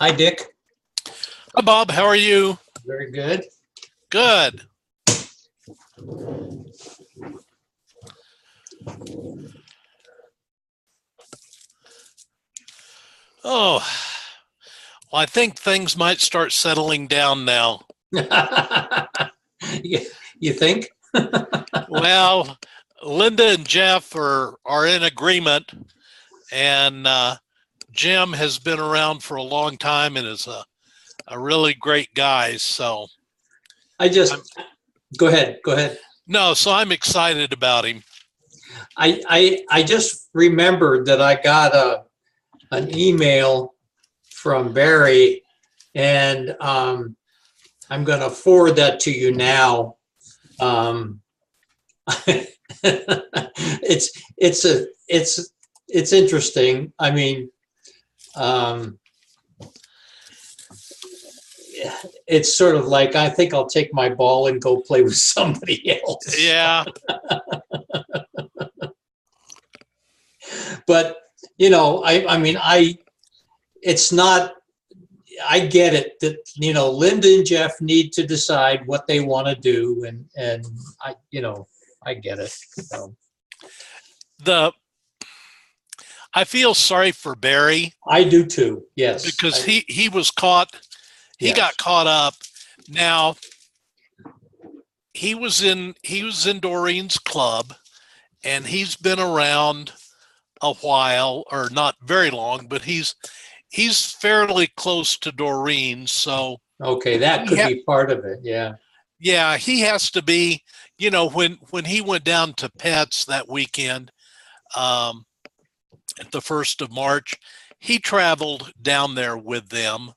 Hi, Dick. Hi, Bob. How are you? Very good. Good. Oh, well, I think things might start settling down now. You think? Well, Linda and Jeff are in agreement, and Jim has been around for a long time and is a really great guy. So Go ahead. No, so I'm excited about him. I just remembered that I got an email from Barry, and I'm going to forward that to you now. It's interesting. I mean, it's sort of like, I think I'll take my ball and go play with somebody else. Yeah. But, you know, it's not, I get it that, you know, Linda and Jeff need to decide what they want to do. And I get it. So. I feel sorry for Barry. I do too. Yes. Because he was caught. He got caught up. Now he was in Doreen's club, and he's been around a while, or not very long, but he's fairly close to Doreen. So okay, that could be part of it. Yeah. Yeah, he has to be. You know, when he went down to Pets that weekend, at the 1st of March, he traveled down there with them.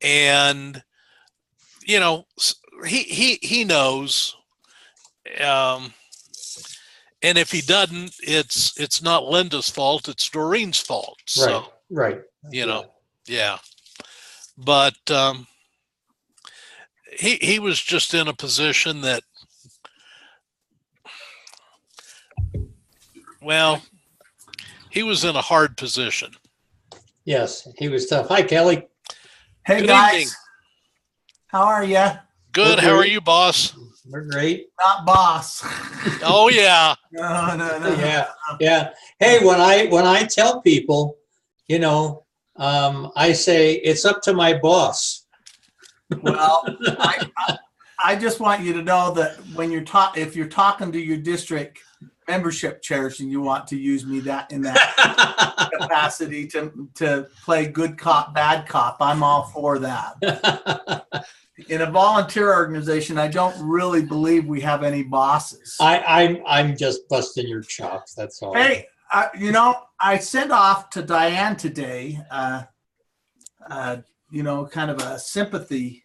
And you know, he knows, and if he doesn't, it's not Linda's fault, it's Doreen's fault. So, right. You know, yeah. But he was just in a position that, well, he was in a hard position. Yes, he was tough. Hi, Kelly. Hey, Good guys. evening. How are you? Good. How are you, boss? We're great. Not boss. Oh yeah. No. Yeah. Hey, when I tell people, you know, I say it's up to my boss. Well, I just want you to know that when if you're talking to your district membership chairs and you want to use me in that capacity to play good cop, bad cop, I'm all for that. In a volunteer organization, I don't really believe we have any bosses. I'm just busting your chops. That's all. Hey, you know, I sent off to Diane today, you know, kind of a sympathy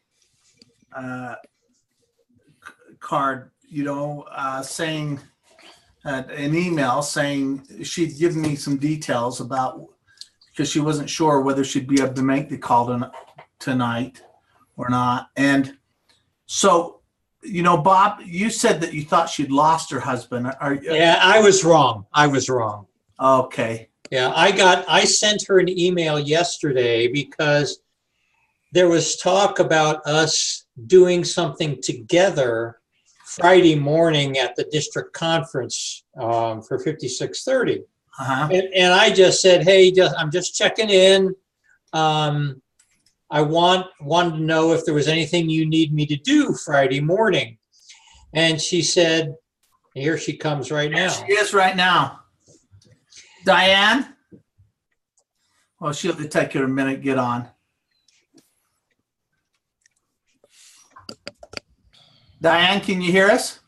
card, you know, saying an email saying she'd given me some details about, because she wasn't sure whether she'd be able to make the call tonight or not. And so, you know, Bob, you said that you thought she'd lost her husband. Yeah, I was wrong. Okay. Yeah, I sent her an email yesterday because there was talk about us doing something together Friday morning at the district conference for 5630. And I just said, hey, I'm just checking in. I wanted to know if there was anything you need me to do Friday morning. And she said, here she comes right now. She is right now. Diane? Well, she'll have to take her a minute to get on. Diane, can you hear us?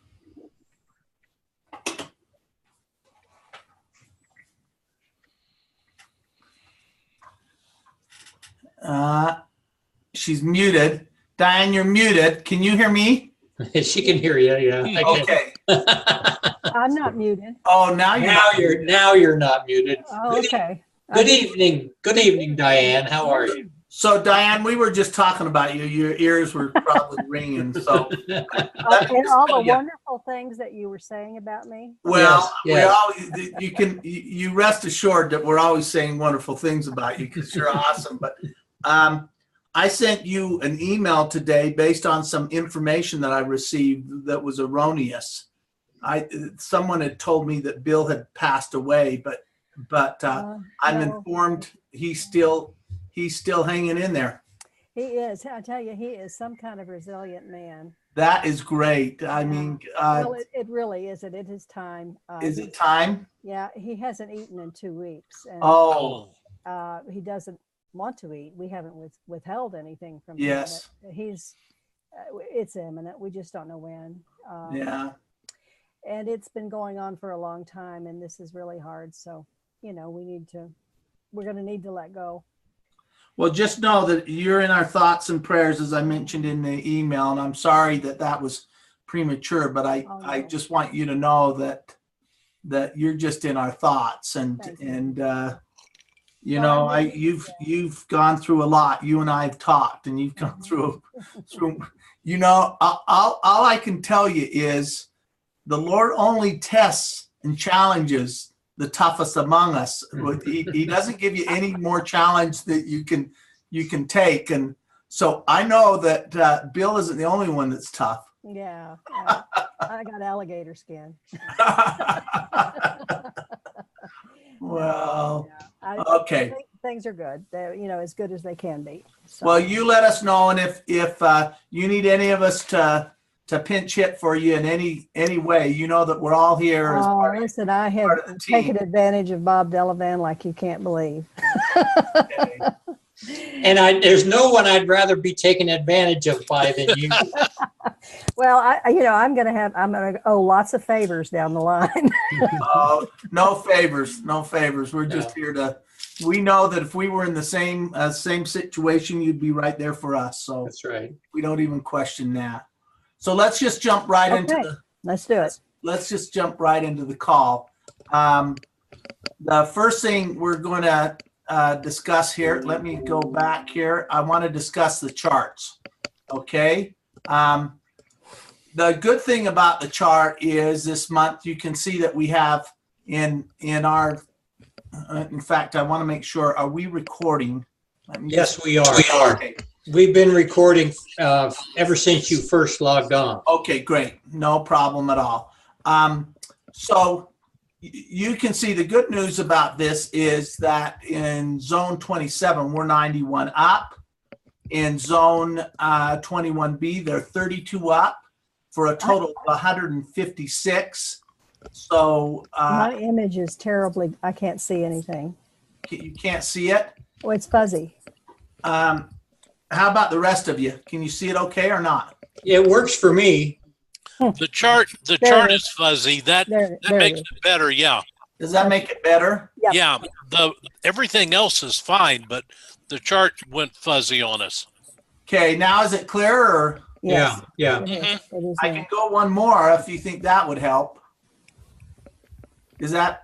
She's muted. Diane, you're muted. Can you hear me? She can hear you. Yeah. Okay. I'm not muted. Oh, now you're not muted. Oh, okay. Good evening. Good evening, Diane. How are you? So Diane, we were just talking about you. Your ears were probably ringing. So And all the wonderful things that you were saying about me. well, Yes. you rest assured that we're always saying wonderful things about you because you're awesome. But I sent you an email today based on some information that I received that was erroneous. Someone had told me that Bill had passed away, but I'm informed he's still hanging in there. He is. I tell you, he is some kind of resilient man. That is great. I mean, well, it really is. It is time. Is it time? Yeah, he hasn't eaten in 2 weeks. And, he doesn't want to eat. We haven't withheld anything from him. Yes. It's imminent. We just don't know when. Yeah. And it's been going on for a long time, and this is really hard. So, we're going to need to let go. Well, just know that you're in our thoughts and prayers, as I mentioned in the email, and I'm sorry that was premature, but I just want you to know that you're just in our thoughts, you've gone through a lot. You and I have talked, and you've gone through all I can tell you is the Lord only tests and challenges the toughest among us. He doesn't give you any more challenge that you can take. And so I know that Bill isn't the only one that's tough. Yeah. I got alligator skin. Well, okay. Things are good. They're, as good as they can be. So. Well, you let us know. And if you need any of us to pinch hit for you in any way, you know that we're all here. Listen, I have taken advantage of Bob Delavan like you can't believe. Okay. And there's no one I'd rather be taken advantage of by than you. Well, I'm going to owe lots of favors down the line. No favors. We're just here we know that if we were in the same situation, you'd be right there for us. So that's right. We don't even question that. So let's just jump right into let's do it. Let's just jump right into the call. The first thing we're going to discuss here, let me go back here. I want to discuss the charts. Okay. The good thing about the chart is this month you can see that we have in our, in fact, I want to make sure, are we recording? Yes, we are. Okay. We've been recording ever since you first logged on. Okay, great. No problem at all. So you can see the good news about this is that in zone 27, we're 91 up. In zone 21B, they're 32 up for a total of 156. So my image is terribly, I can't see anything. You can't see it? Oh, it's fuzzy. How about the rest of you? Can you see it okay or not? It works for me. The chart is fuzzy. That makes it better. Yeah. Does that make it better? Yep. Yeah. Everything else is fine, but the chart went fuzzy on us. Okay. Now is it clear? Or? Yes. Yeah. It is I can go one more if you think that would help. That's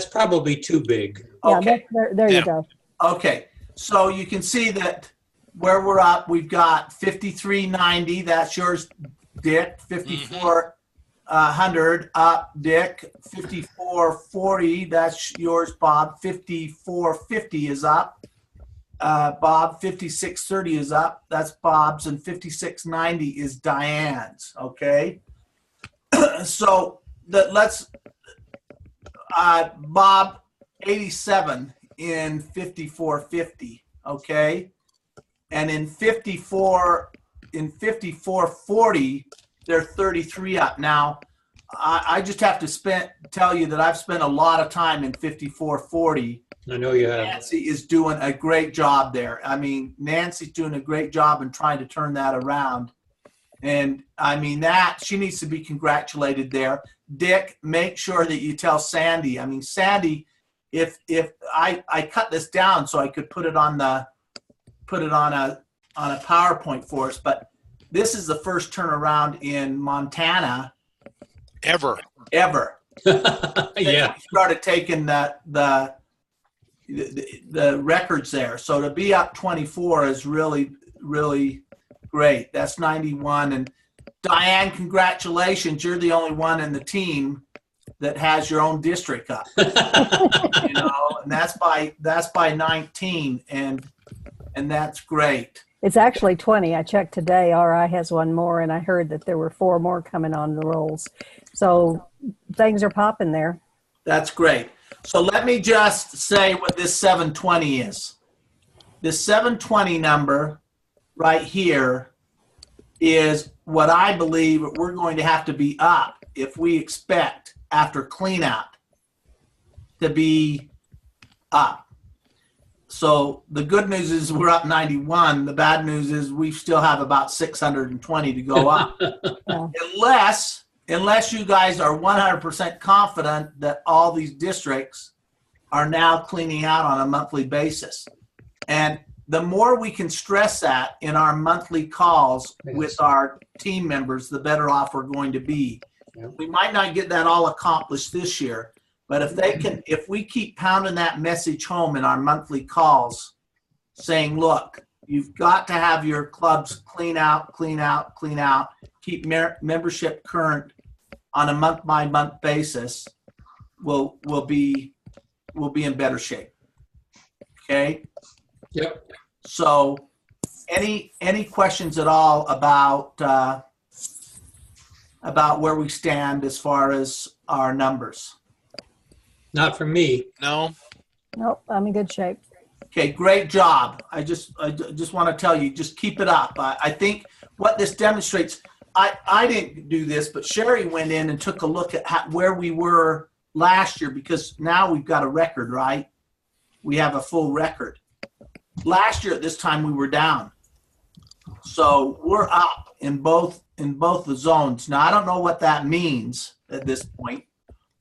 probably too big. Okay. Yeah, there you go. Okay. So you can see that where we're up, we've got 5390. That's yours, Dick. 5400 up, Dick. 5440. That's yours, Bob. 5450 is up. Bob. 5630 is up. That's Bob's, and 5690 is Diane's. Okay. So let's Bob 87 in 5450. Okay. And in 5440, they're 33 up. Now, I just have to tell you that I've spent a lot of time in 5440. I know you have. Nancy is doing a great job there. I mean, Nancy's doing a great job in trying to turn that around. And I mean, she needs to be congratulated there. Dick, make sure that you tell Sandy. I mean, Sandy, if I cut this down so I could put it on a PowerPoint for us, but this is the first turnaround in Montana ever. Yeah. We started taking the the records there. So to be up 24 is really, really great. That's 91. And Diane, congratulations. You're the only one in the team that has your own district up. You know, and that's by 19, and that's great. It's actually 20. I checked today. RI has one more, and I heard that there were 4 more coming on the rolls. So things are popping there. That's great. So let me just say what this 720 is. This 720 number right here is what I believe we're going to have to be up if we expect after cleanout to be up. So the good news is we're up 91. The bad news is we still have about 620 to go up. Yeah. Unless you guys are 100% confident that all these districts are now cleaning out on a monthly basis. And the more we can stress that in our monthly calls with our team members, the better off we're going to be. Yeah. We might not get that all accomplished this year, but if we keep pounding that message home in our monthly calls, saying, look, you've got to have your clubs clean out, keep membership current on a month-by-month basis, we'll be in better shape. Okay. Yep. So, any questions at all about where we stand as far as our numbers? Not for me. No. Nope, I'm in good shape. Okay, great job. I just want to tell you, just keep it up. I think what this demonstrates, I didn't do this, but Sherry went in and took a look at where we were last year, because now we've got a record, right? We have a full record. Last year at this time we were down. So we're up in both the zones. Now I don't know what that means at this point,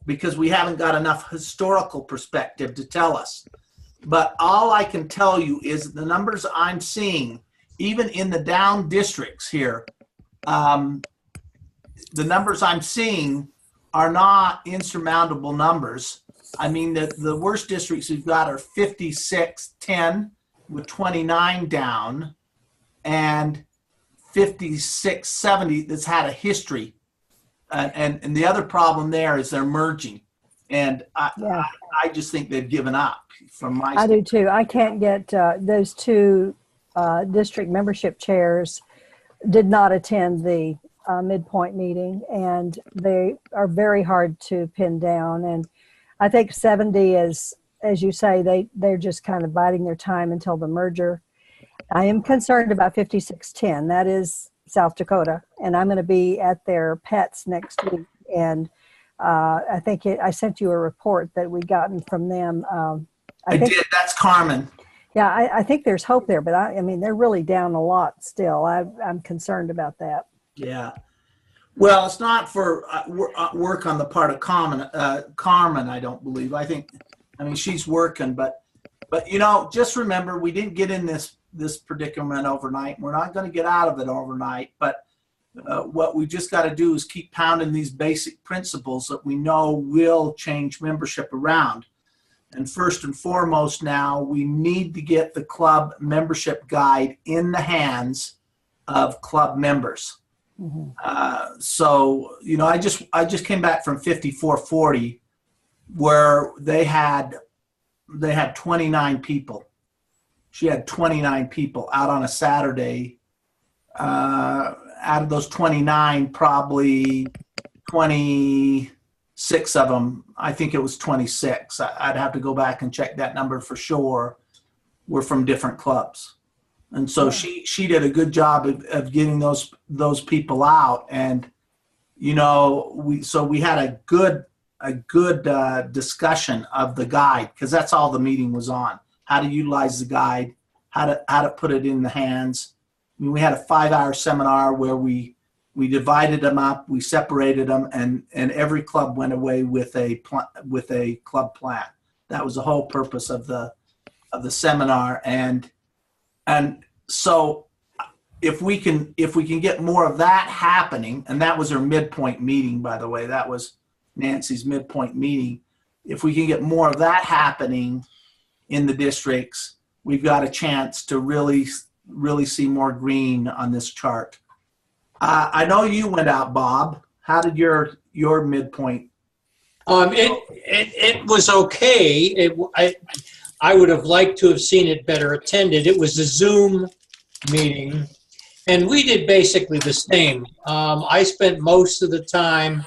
because we haven't got enough historical perspective to tell us. But all I can tell you is the numbers I'm seeing, even in the down districts here, the numbers I'm seeing are not insurmountable numbers. I mean, the worst districts we've got are 56-10 with 29 down, and 56-70 that's had a history. And the other problem there is they're merging. And I just think they've given up from my I do too. I can't get those 2 district membership chairs did not attend the midpoint meeting, and they are very hard to pin down. And I think 70 is, as you say, they're just kind of biding their time until the merger. I am concerned about 5610. That is South Dakota, and I'm going to be at their pets next week. And I think I sent you a report that we gotten from them. I did. That's Carmen. Yeah, I think there's hope there, but I mean, they're really down a lot still. I'm concerned about that. Yeah. Well, it's not for work on the part of Carmen, I don't believe. I mean, she's working, but you know, just remember, we didn't get in this predicament overnight. We're not going to get out of it overnight, but what we just got to do is keep pounding these basic principles that we know will change membership around. And first and foremost now, we need to get the club membership guide in the hands of club members. Mm-hmm. So, you know, I just came back from 5440, where they had 29 people. She had 29 people out on a Saturday. Out of those 29, probably 26 of them, I think it was 26. I'd have to go back and check that number for sure, were from different clubs. And so she did a good job of getting those people out. And, you know, we had a good discussion of the guide, because that's all the meeting was on. How to utilize the guide, how to put it in the hands. I mean, we had a 5-hour seminar where we divided them up, we separated them, and every club went away with a club plan. That was the whole purpose of the seminar. And so if we can get more of that happening, and that was her midpoint meeting, by the way, that was Nancy's midpoint meeting. If we can get more of that happening in the districts, we've got a chance to really see more green on this chart. I know you went out, Bob. How did your midpoint? It was okay. I would have liked to have seen it better attended. It was a Zoom meeting, and we did basically the same. I spent most of the time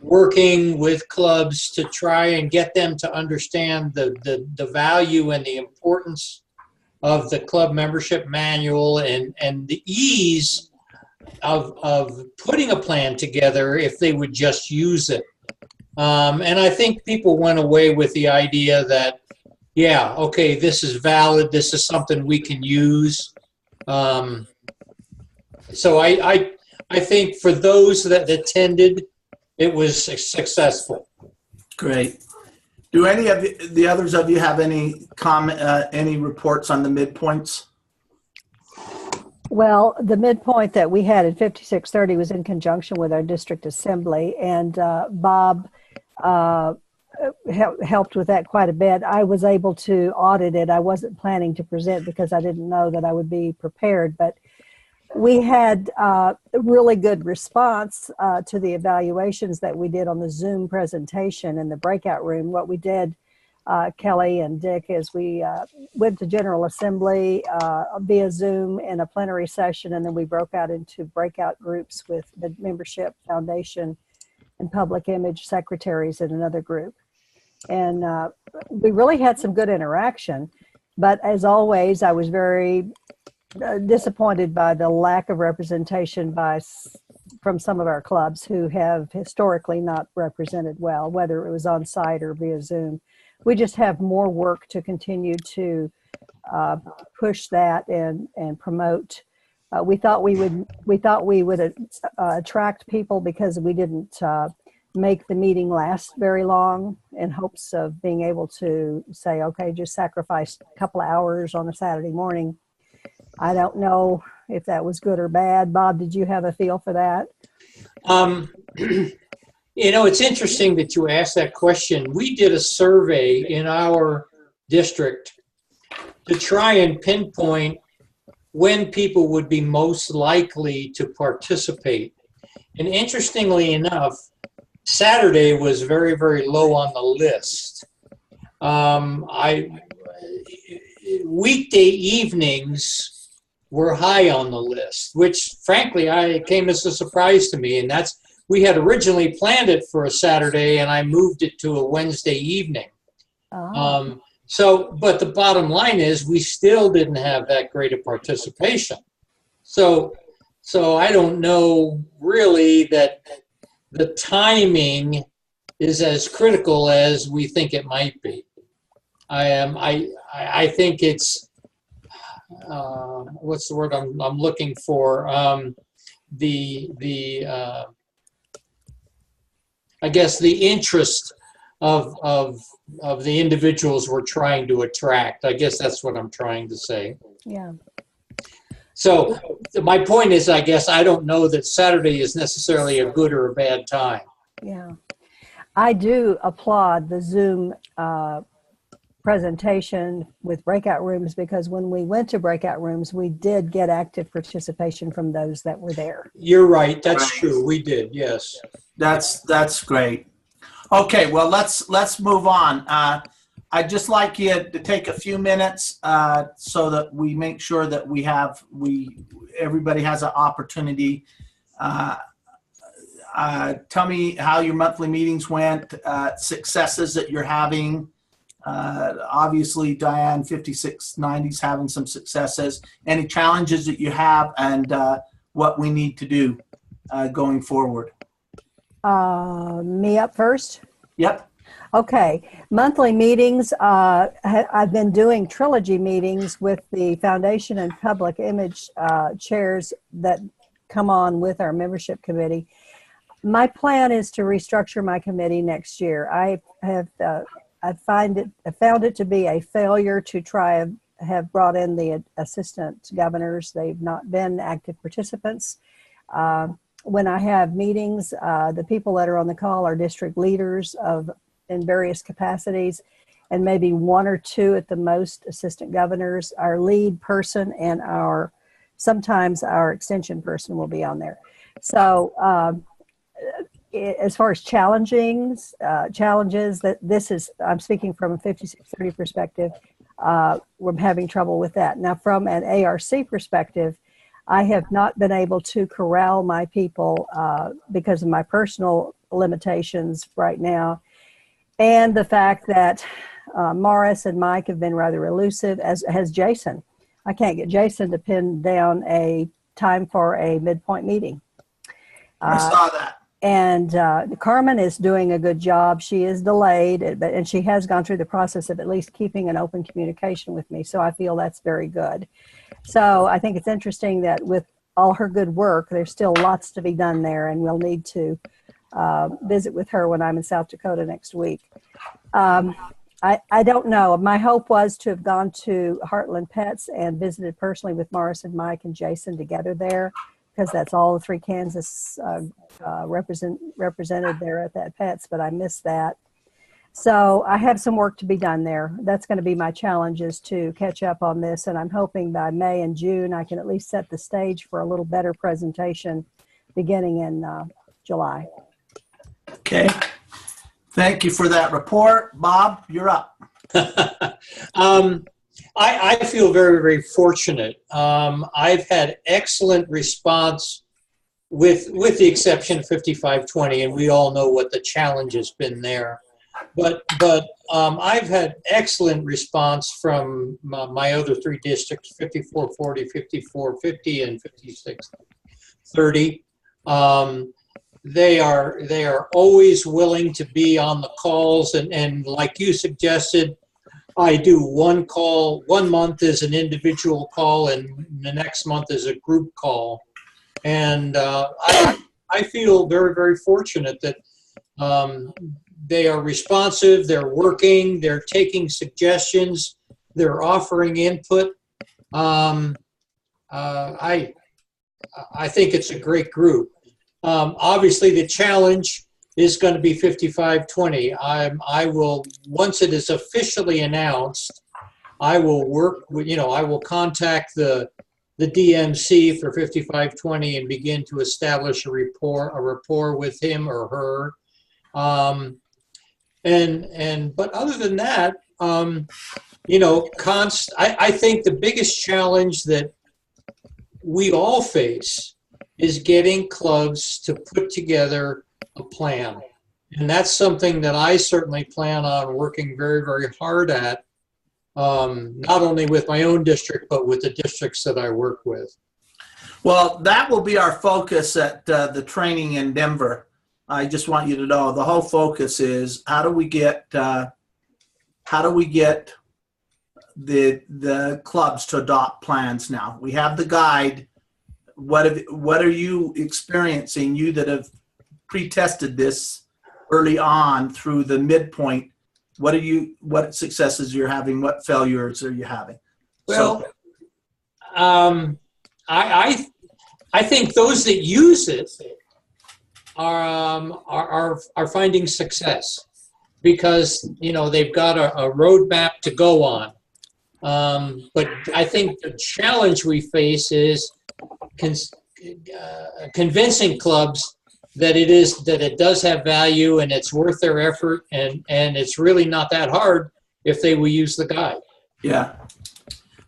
working with clubs to try and get them to understand the value and the importance of the club membership manual and the ease of putting a plan together if they would just use it. And I think people went away with the idea that, yeah, okay, this is valid, this is something we can use. So I think for those that attended, it was successful. Great. Do any of the others of you have any comment, any reports on the midpoints? Well, the midpoint that we had in 5630 was in conjunction with our district assembly, and Bob helped with that quite a bit. I was able to audit it. I wasn't planning to present because I didn't know that I would be prepared, but we had a really good response to the evaluations that we did on the Zoom presentation in the breakout room. What we did, Kelly and Dick, is we went to General Assembly via Zoom in a plenary session, and then we broke out into breakout groups with the membership, foundation, and public image secretaries in another group. And we really had some good interaction, but as always, I was very disappointed by the lack of representation from some of our clubs who have historically not represented well, whether it was on site or via Zoom. We just have more work to continue to push that and promote. We thought we would attract people because we didn't make the meeting last very long, in hopes of being able to say, okay, just sacrifice a couple of hours on a Saturday morning. I don't know if that was good or bad. Bob, did you have a feel for that? You know, it's interesting that you asked that question. We did a survey in our district to try and pinpoint when people would be most likely to participate. And interestingly enough, Saturday was very, very low on the list. Weekday evenings were high on the list, which frankly came as a surprise to me. And we had originally planned it for a Saturday, and I moved it to a Wednesday evening. Oh. But the bottom line is we still didn't have that great a participation. So I don't know really that the timing is as critical as we think it might be. I think it's, what's the word I'm looking for? I guess the interest of the individuals we're trying to attract. I guess that's what I'm trying to say. Yeah. So my point is, I guess I don't know that Saturday is necessarily a good or a bad time. Yeah. I do applaud the Zoom presentation with breakout rooms, because when we went to breakout rooms, we did get active participation from those that were there. You're right. That's true. We did. Yes. That's great. Okay. Well, let's move on. I'd just like you to take a few minutes so that we make sure that everybody has an opportunity. Tell me how your monthly meetings went, successes that you're having. Obviously, Diane, 5690 is having some successes. Any challenges that you have, and what we need to do going forward. Me up first? Yep. Okay. Monthly meetings. I've been doing trilogy meetings with the foundation and public image chairs that come on with our membership committee. My plan is to restructure my committee next year. I found it to be a failure to have brought in the assistant governors. They've not been active participants. When I have meetings, the people that are on the call are district leaders in various capacities, and maybe one or two at the most assistant governors. Our lead person and sometimes our extension person will be on there. So as far as challenges, that this is, I'm speaking from a 5630 perspective, we're having trouble with that. Now, from an ARC perspective, I have not been able to corral my people because of my personal limitations right now, and the fact that Morris and Mike have been rather elusive, as has Jason. I can't get Jason to pin down a time for a midpoint meeting. I saw that. And Carmen is doing a good job. She is delayed, and she has gone through the process of at least keeping an open communication with me. So I feel that's very good. So I think it's interesting that with all her good work, there's still lots to be done there, and we'll need to visit with her when I'm in South Dakota next week. I don't know. My hope was to have gone to Heartland Pets and visited personally with Morris and Mike and Jason together there, because that's all the three Kansas represented there at that Pets, but I missed that. So I have some work to be done there. That's going to be my challenge, is to catch up on this, and I'm hoping by May and June I can at least set the stage for a little better presentation beginning in July. Okay. Thank you for that report. Bob, you're up. I feel very, very fortunate. I've had excellent response with the exception of 5520, and we all know what the challenge has been there. But I've had excellent response from my other three districts, 5440, 5450, and 5630. They are always willing to be on the calls, and like you suggested, I do one call. 1 month is an individual call, and the next month is a group call. And I feel very, very fortunate that they are responsive, they're working, they're taking suggestions, they're offering input. I think it's a great group. Obviously, the challenge is going to be 5520. I will, once it is officially announced, I will work with, I will contact the DMC for 5520 and begin to establish a rapport with him or her. But other than that, I think the biggest challenge that we all face is getting clubs to put together a plan. And that's something that I certainly plan on working very, very hard at, not only with my own district, but with the districts that I work with. Well, that will be our focus at the training in Denver. I just want you to know the whole focus is how do we get the clubs to adopt plans now. We have the guide. What are you experiencing, you that have pre-tested this early on through the midpoint? What successes you're having? What failures are you having? Well, I think those that use it are finding success because they've got a roadmap to go on. But I think the challenge we face is convincing clubs that it does have value and it's worth their effort, and it's really not that hard if they will use the guide. Yeah.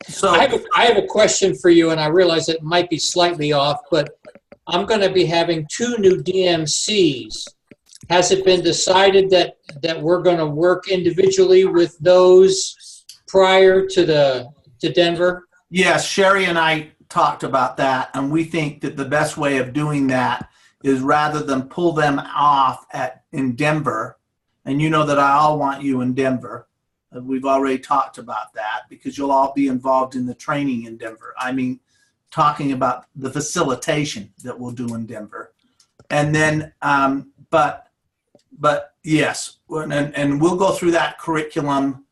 So I have a question for you, and I realize it might be slightly off, but I'm going to be having 2 new DMCs. Has it been decided that we're going to work individually with those prior to Denver? Yes, Sherry and I talked about that, and we think that the best way of doing that is rather than pull them off in Denver, and you know that I all want you in Denver. We've already talked about that because you'll all be involved in the training in Denver. I mean, talking about the facilitation that we'll do in Denver. And then, but yes, and we'll go through that curriculum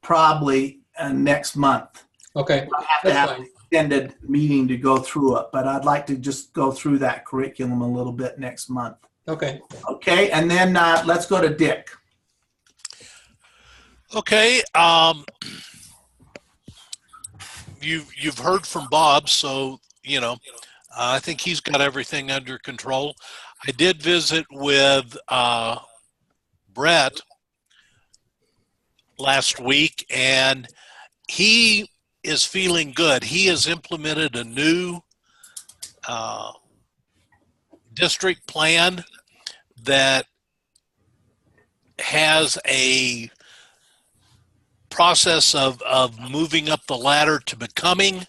probably next month. Okay. I have to have an extended meeting to go through it, but I'd like to just go through that curriculum a little bit next month. Okay. Okay, and then let's go to Dick. Okay. You've heard from Bob, so I think he's got everything under control. I did visit with Brett last week, and he is feeling good. He has implemented a new district plan that has a process of moving up the ladder to becoming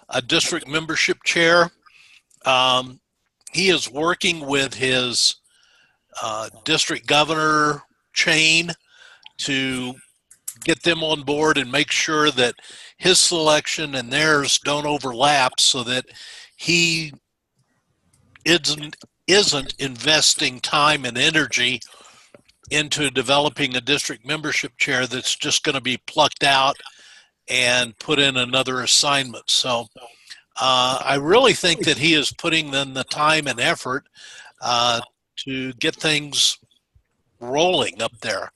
a district membership chair. He is working with his district governor chain to get them on board and make sure that his selection and theirs don't overlap, so that he isn't investing time and energy into developing a district membership chair that's just going to be plucked out and put in another assignment. So I really think that he is putting in the time and effort to get things rolling up there.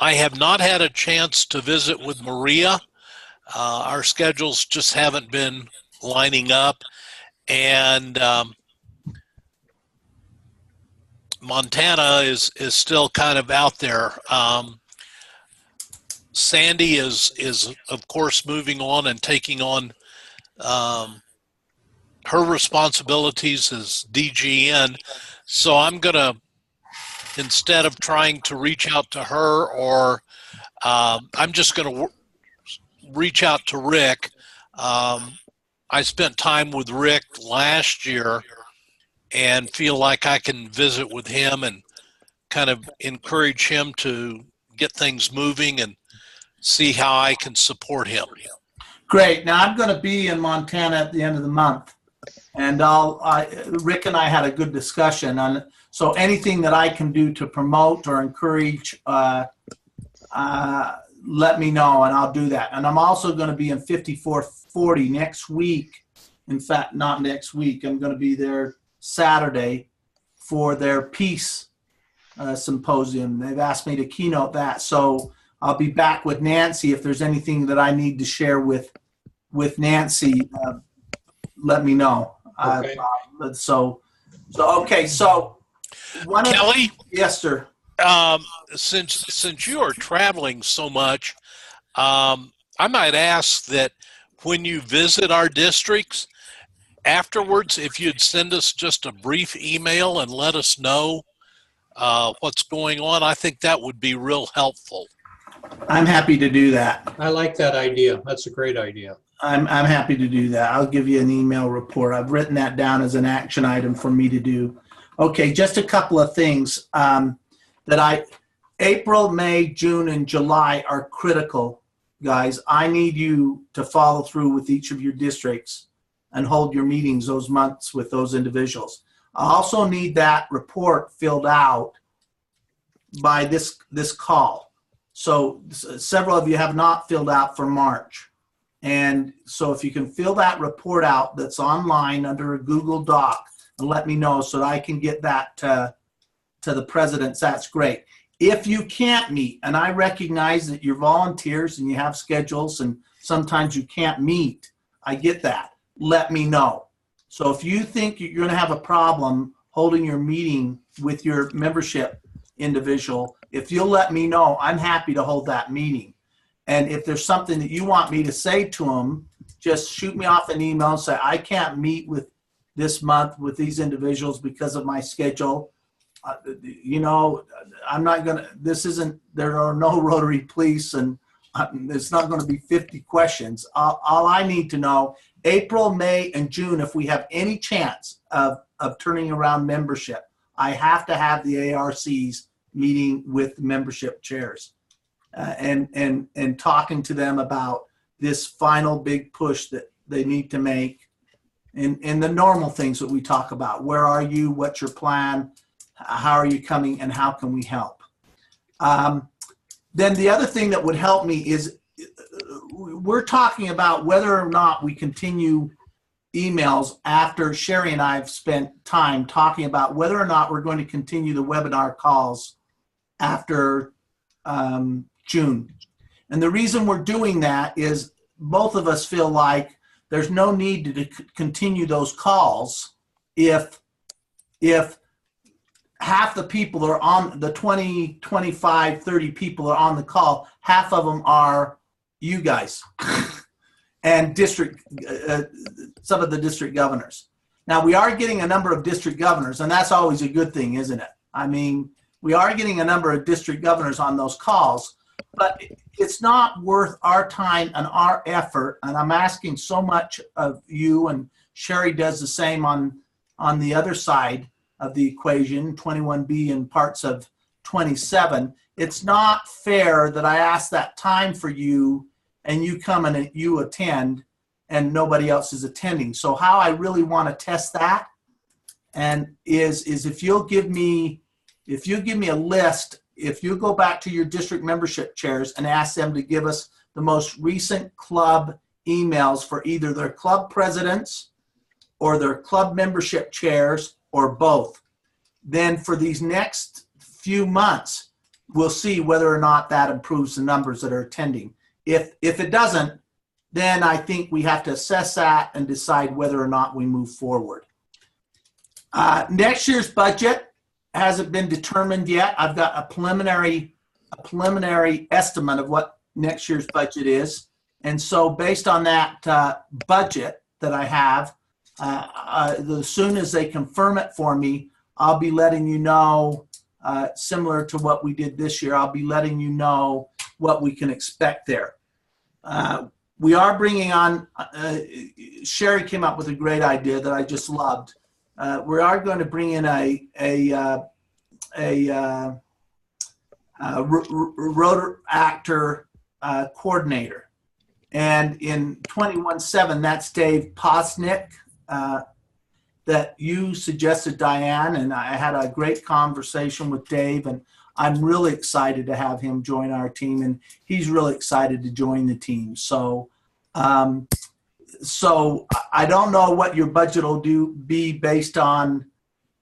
I have not had a chance to visit with Maria. Our schedules just haven't been lining up, and Montana is still kind of out there. Sandy is of course moving on and taking on her responsibilities as DGN. So I'm gonna, instead of trying to reach out to her, or I'm just gonna reach out to Rick. I spent time with Rick last year and feel like I can visit with him and kind of encourage him to get things moving and see how I can support him. Great. Now I'm going to be in Montana at the end of the month, and Rick and I had a good discussion on. So anything that I can do to promote or encourage, let me know, and I'll do that. And I'm also going to be in 5440 next week. In fact, not next week. I'm going to be there Saturday for their peace symposium. They've asked me to keynote that. So I'll be back with Nancy. If there's anything that I need to share with Nancy, let me know. Okay. So Kelly? Yes, sir. Since you are traveling so much, I might ask that when you visit our districts, afterwards, if you'd send us just a brief email and let us know what's going on, I think that would be real helpful. I'm happy to do that. I like that idea. That's a great idea. I'm happy to do that. I'll give you an email report. I've written that down as an action item for me to do. Okay, just a couple of things April, May, June, and July are critical, guys. I need you to follow through with each of your districts and hold your meetings those months with those individuals. I also need that report filled out by this call. So several of you have not filled out for March. And so if you can fill that report out that's online under a Google Doc and let me know so that I can get that to the presidents, that's great. If you can't meet, and I recognize that you're volunteers and you have schedules and sometimes you can't meet, I get that. Let me know. So if you think you're going to have a problem holding your meeting with your membership individual, if you'll let me know, I'm happy to hold that meeting. And if there's something that you want me to say to them, just shoot me off an email and say, I can't meet with this month with these individuals because of my schedule. I'm not going to, there are no Rotary Police, and it's not going to be 50 questions. All I need to know, April, May, and June, if we have any chance of turning around membership, I have to have the ARCs meeting with membership chairs and talking to them about this final big push that they need to make and the normal things that we talk about. Where are you? What's your plan? How are you coming, and how can we help? Then the other thing that would help me is we're talking about whether or not we continue emails after Sherry and I have spent time talking about whether or not we're going to continue the webinar calls after June. And the reason we're doing that is both of us feel like there's no need to continue those calls if half the people are on the 20, 25, 30 people are on the call, half of them are you guys and district, some of the district governors. Now, we are getting a number of district governors, and that's always a good thing, isn't it? I mean, we are getting a number of district governors on those calls, but it's not worth our time and our effort. And I'm asking so much of you, and Sherry does the same on the other side of the equation, 21B and parts of 27. It's not fair that I ask that time for you and you come and you attend and nobody else is attending. So how I really want to test that and is if you'll give me a list, if you go back to your district membership chairs and ask them to give us the most recent club emails for either their club presidents or their club membership chairs or both, then for these next few months, we'll see whether or not that improves the numbers that are attending. If it doesn't, then I think we have to assess that and decide whether or not we move forward. Next year's budget hasn't been determined yet. I've got a preliminary estimate of what next year's budget is. And so based on that budget that I have, as soon as they confirm it for me, I'll be letting you know, similar to what we did this year, I'll be letting you know what we can expect there. We are bringing on, Sherry came up with a great idea that I just loved. We are going to bring in a rotor actor coordinator. And in 21-7, that's Dave Posnick that you suggested, Diane, and I had a great conversation with Dave, and I'm really excited to have him join our team, and he's really excited to join the team. So so I don't know what your budget will be based on.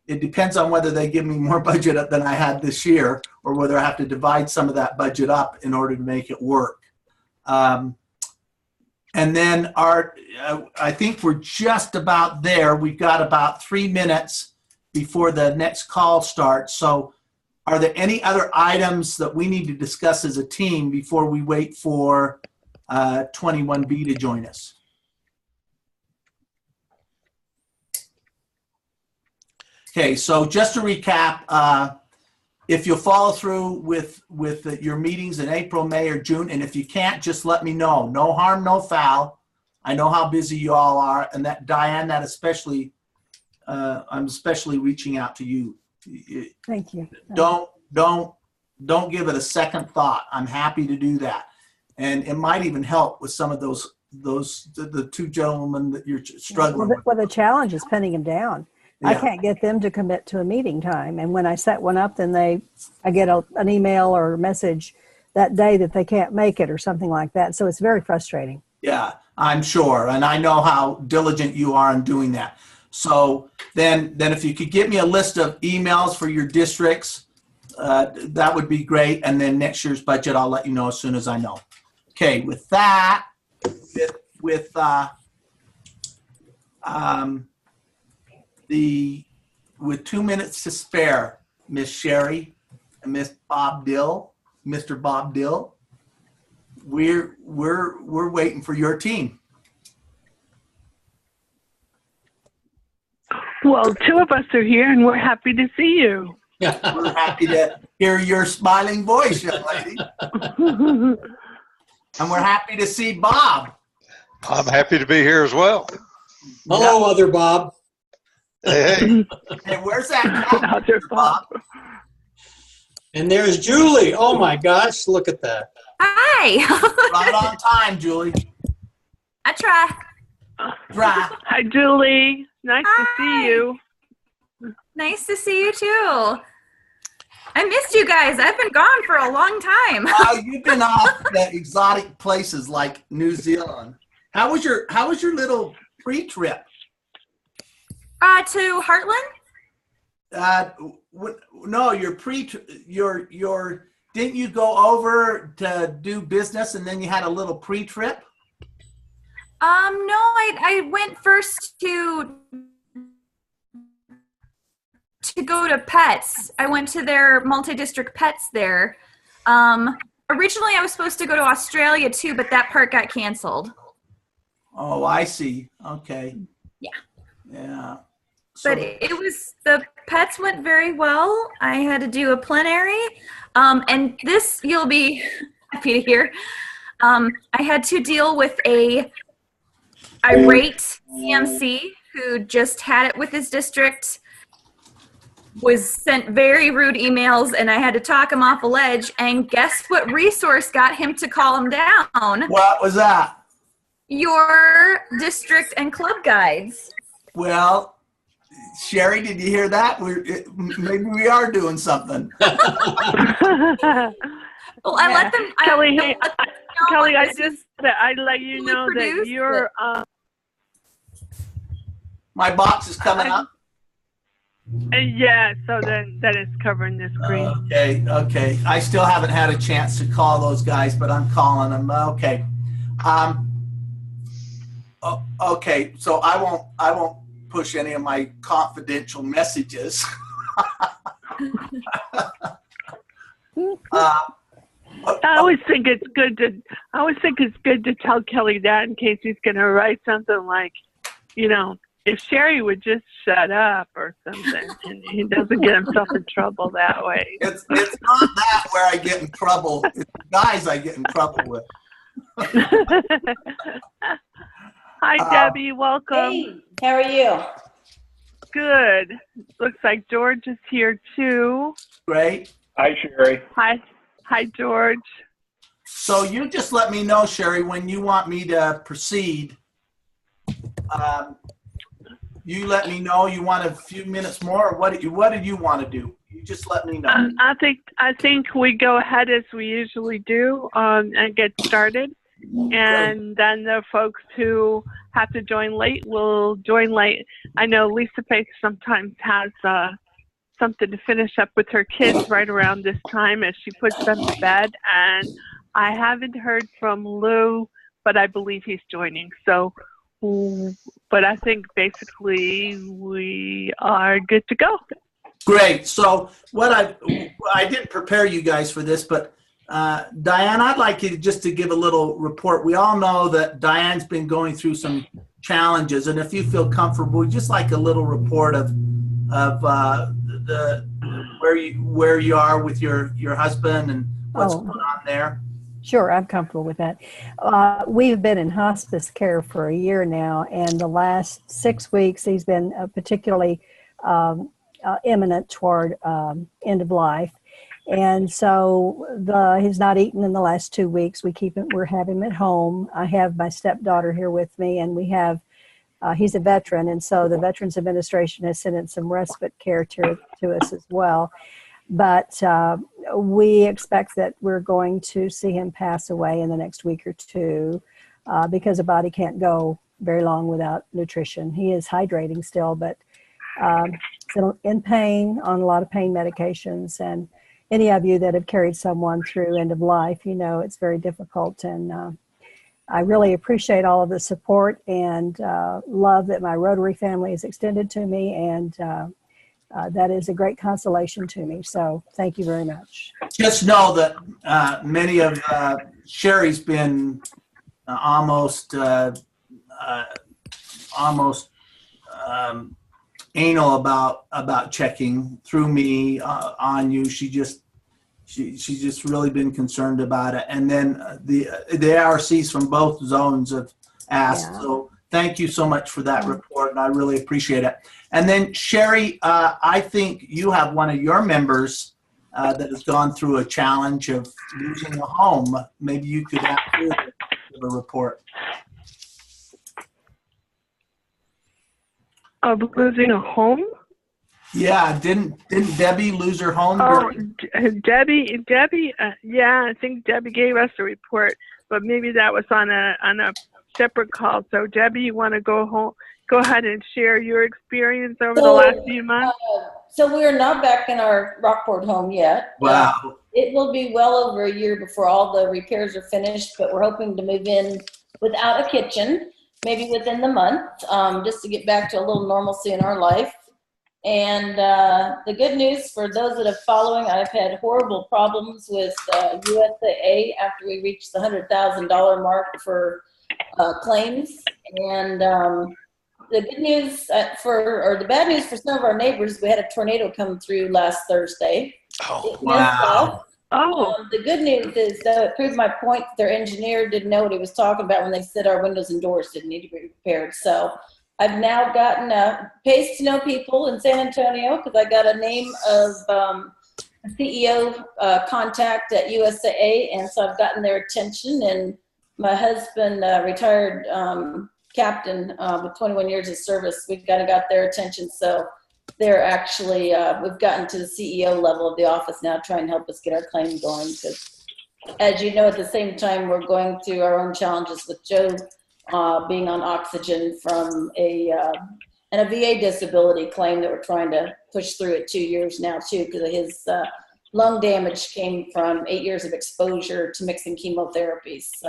It depends on whether they give me more budget than I had this year or whether I have to divide some of that budget up in order to make it work. And then I think we're just about there. We've got about 3 minutes before the next call starts. So are there any other items that we need to discuss as a team before we wait for 21B to join us? Okay, so just to recap, if you'll follow through with your meetings in April, May, or June, and if you can't, just let me know. No harm, no foul. I know how busy you all are, and that Diane, that especially, I'm especially reaching out to you. Thank you. Don't give it a second thought. I'm happy to do that, and it might even help with some of the two gentlemen that you're struggling with. Well, the challenge is pinning them down. Yeah. I can't get them to commit to a meeting time. And when I set one up, then I get an email or a message that day that they can't make it or something like that. So it's very frustrating. Yeah, I'm sure. And I know how diligent you are in doing that. So then if you could get me a list of emails for your districts, that would be great. And then next year's budget, I'll let you know as soon as I know. Okay, with that, with 2 minutes to spare, Miss Sherry and Mr. Bob Dill, we're waiting for your team. Well, two of us are here, and we're happy to see you. We're happy to hear your smiling voice, young lady. And we're happy to see Bob. I'm happy to be here as well. Hello, other Bob. Hey. Hey, where's that cat, Other Bob? And there's Julie. Oh my gosh, look at that. Hi. Right on time, Julie. I try. Right. Hi, Julie. Nice to see you. Nice to see you too. I missed you guys. I've been gone for a long time. Oh, you've been off to exotic places like New Zealand. How was your little pre-trip? To Heartland. No, didn't you go over to do business and then you had a little pre-trip? No, I went first to go to Pets. I went to their multi-district Pets there. Originally, I was supposed to go to Australia too, but that part got canceled. Oh, I see. Okay. Yeah. Yeah. But the Pets went very well. I had to do a plenary. And this, you'll be happy to hear. I had to deal with a irate CMC who just had it with his district, was sent very rude emails, and I had to talk him off a ledge. And guess what resource got him to call him down? What was that? Your district and club guides. Well, Sherry, did you hear that? Maybe we are doing something. Well, I let them. Kelly, Kelly, I I let you know that you're. My box is coming up. Yeah, so then that is covering the screen. Okay. I still haven't had a chance to call those guys, but I'm calling them. Okay. Okay. So I won't push any of my confidential messages. I always think it's good to tell Kelly that in case he's going to write something like, if Sherry would just shut up or something, and he doesn't get himself in trouble that way. It's not that where I get in trouble. It's the guys I get in trouble with. Hi, Debbie. Welcome. Hey, how are you? Good. Looks like George is here too. Great. Hi, Sherry. Hi, George. So you just let me know, Sherry, when you want me to proceed. You let me know. You want a few minutes more, or what did you want to do? You just let me know. I think we go ahead as we usually do and get started, and then the folks who have to join late will join late. I know Lisa Faith sometimes has something to finish up with her kids right around this time as she puts them to bed, and I haven't heard from Lou, but I believe he's joining. So. But I think basically we are good to go. Great. So I didn't prepare you guys for this, but Diane, I'd like you to give a little report. We all know that Diane's been going through some challenges, and if you feel comfortable, just like a little report of where you are with your husband and what's going on there. Sure, I'm comfortable with that. We've been in hospice care for a year now, and the last 6 weeks he's been particularly imminent toward end of life. And so he's not eaten in the last 2 weeks. We're having him at home. I have my stepdaughter here with me, and we have he's a veteran, and so the Veterans Administration has sent in some respite care to us as well. But we expect that we're going to see him pass away in the next week or two because the body can't go very long without nutrition. He is hydrating still, but still in pain, on a lot of pain medications. And any of you that have carried someone through end of life, it's very difficult. And I really appreciate all of the support and love that my Rotary family has extended to me, and that is a great consolation to me. So thank you very much. Just know that many of Sherry's been almost anal about checking through me on you. She's just really been concerned about it. And then the ARCs from both zones have asked. Yeah. So thank you so much for that report, and I really appreciate it. And then Sherry, I think you have one of your members that has gone through a challenge of losing a home. Maybe you could give a report. Of losing a home? Yeah, didn't Debbie lose her home? Oh, Debbie. Yeah, I think Debbie gave us a report, but maybe that was on a separate call. So Debbie, you want to go home? go ahead and share your experience over the last few months? So we are not back in our Rockport home yet. Wow. It will be well over a year before all the repairs are finished, but we're hoping to move in without a kitchen, maybe within the month, just to get back to a little normalcy in our life. And the good news for those that are following, I've had horrible problems with USAA after we reached the $100,000 mark for claims. And the good news or the bad news for some of our neighbors, we had a tornado come through last Thursday. Oh, wow. The good news is it proved my point that their engineer didn't know what he was talking about when they said our windows and doors didn't need to be repaired. So I've now gotten pays to know people in San Antonio because I got a name of a CEO contact at USAA, and so I've gotten their attention. And my husband, retired captain with 21 years of service, we've got their attention. So they're actually, we've gotten to the CEO level of the office now, trying to help us get our claim going. Because, as you know, at the same time, we're going through our own challenges with Joe being on oxygen from a VA disability claim that we're trying to push through at 2 years now too, because of his lung damage came from 8 years of exposure to mixing chemotherapies. So,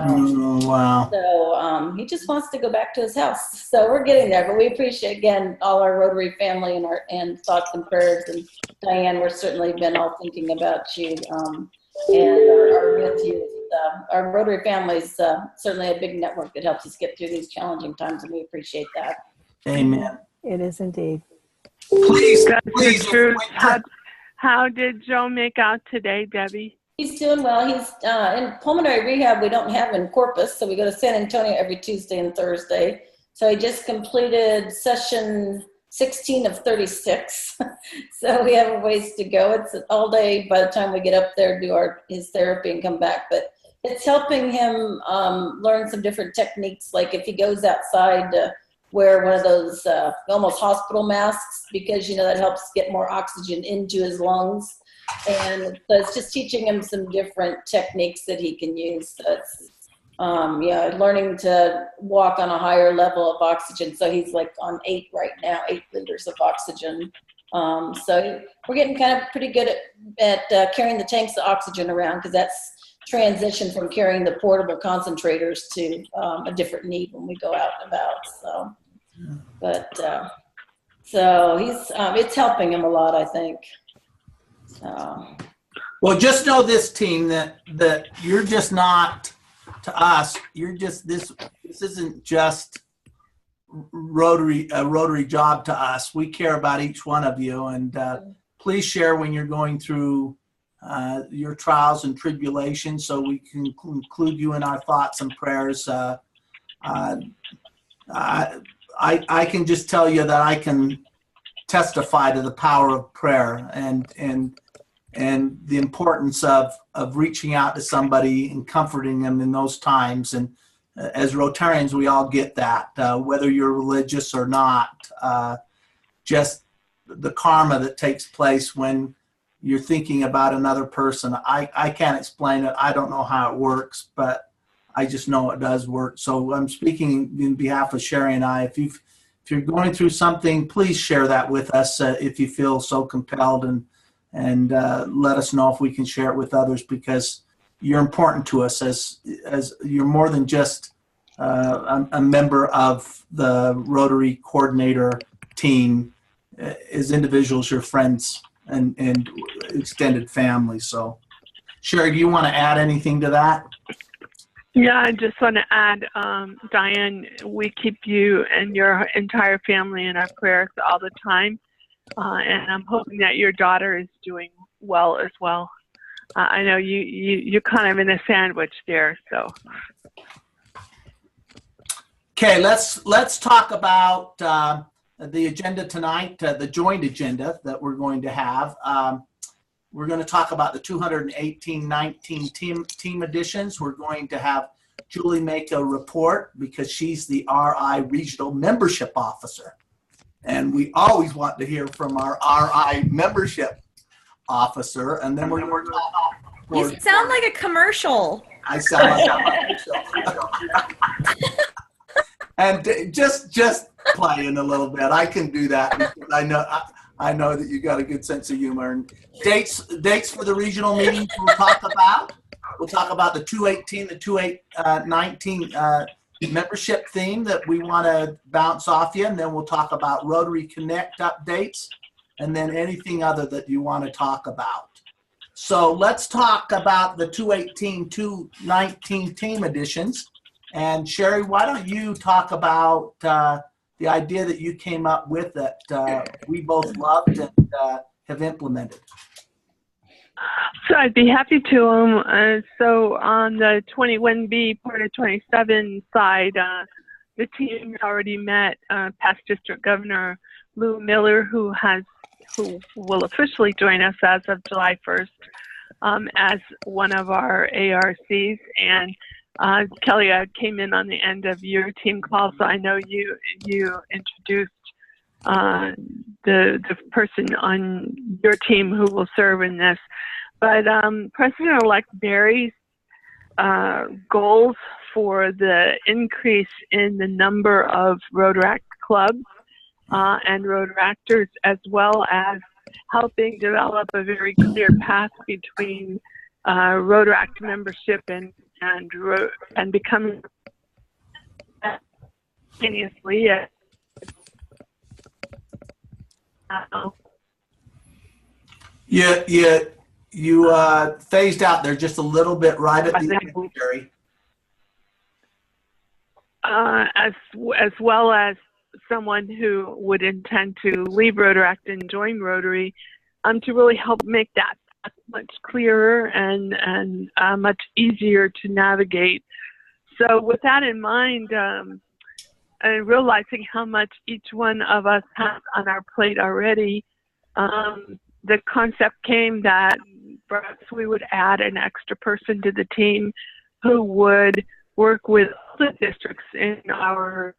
wow. So he just wants to go back to his house. So we're getting there, but we appreciate again all our Rotary family and thoughts and prayers. And Diane, we're certainly been all thinking about you and are with you. Our Rotary family is certainly a big network that helps us get through these challenging times, and we appreciate that. Amen. It is indeed. Please, That's please. the truth. How did Joe make out today, Debbie? He's doing well. He's in pulmonary rehab. We don't have in Corpus, so we go to San Antonio every Tuesday and Thursday. So he just completed session 16 of 36. So we have a ways to go. It's all day by the time we get up there, do his therapy and come back. But it's helping him learn some different techniques. Like if he goes outside to wear one of those almost hospital masks, because, you know, that helps get more oxygen into his lungs. And so it's just teaching him some different techniques that he can use. So it's, learning to walk on a higher level of oxygen. So he's like on 8 right now, 8 liters of oxygen. So we're getting kind of pretty good at carrying the tanks of oxygen around, because that's transition from carrying the portable concentrators to a different need when we go out and about. So, but so he's it's helping him a lot, I think. So. Well, just know this, team, that you're just not, to us, you're just this isn't just a Rotary job to us. We care about each one of you, and please share when you're going through your trials and tribulations, so we can include you in our thoughts and prayers. I can just tell you that I can testify to the power of prayer and the importance of reaching out to somebody and comforting them in those times. And as Rotarians, we all get that, whether you're religious or not, just the karma that takes place when you're thinking about another person. I can't explain it. I don't know how it works, but I just know it does work. So I'm speaking in behalf of Sherry and I. If you're going through something, please share that with us if you feel so compelled, and let us know if we can share it with others, because you're important to us as you're more than just a member of the Rotary coordinator team. As individuals, you're friends and extended family. So, Sherry, do you want to add anything to that? Yeah, I just want to add, Diane, we keep you and your entire family in our prayers all the time. And I'm hoping that your daughter is doing well as well. I know you're kind of in a sandwich there, so. Okay, let's talk about the agenda tonight, the joint agenda that we're going to have. We're going to talk about the 2018-19 team additions. We're going to have Julie make a report because she's the RI Regional Membership Officer. And we always want to hear from our RI Membership Officer. And then we're going to talk. You sound like a commercial. I sound like a commercial. And just playing a little bit. I can do that because I know that you got a good sense of humor. And dates for the regional meetings we'll talk about. We'll talk about the 2018, the 2019 membership theme that we want to bounce off you, and then we'll talk about Rotary Connect updates, and then anything other that you want to talk about. So let's talk about the 2018, 2019 team editions. And Sherry, why don't you talk about the idea that you came up with that we both loved and have implemented? So I'd be happy to. So on the 21B part of 27 side, the team already met past District Governor Lou Miller, who will officially join us as of July 1st as one of our ARCs. And Kelly, I came in on the end of your team call, so I know you introduced the person on your team who will serve in this. But President-elect Barry's goals for the increase in the number of Rotaract clubs and Rotaractors, as well as helping develop a very clear path between Rotaract membership and becoming simultaneously. You phased out there just a little bit right at the end, Jerry. As well as someone who would intend to leave Rotaract and join Rotary, to really help make that much clearer and much easier to navigate. So with that in mind, and realizing how much each one of us has on our plate already, the concept came that perhaps we would add an extra person to the team who would work with the districts in our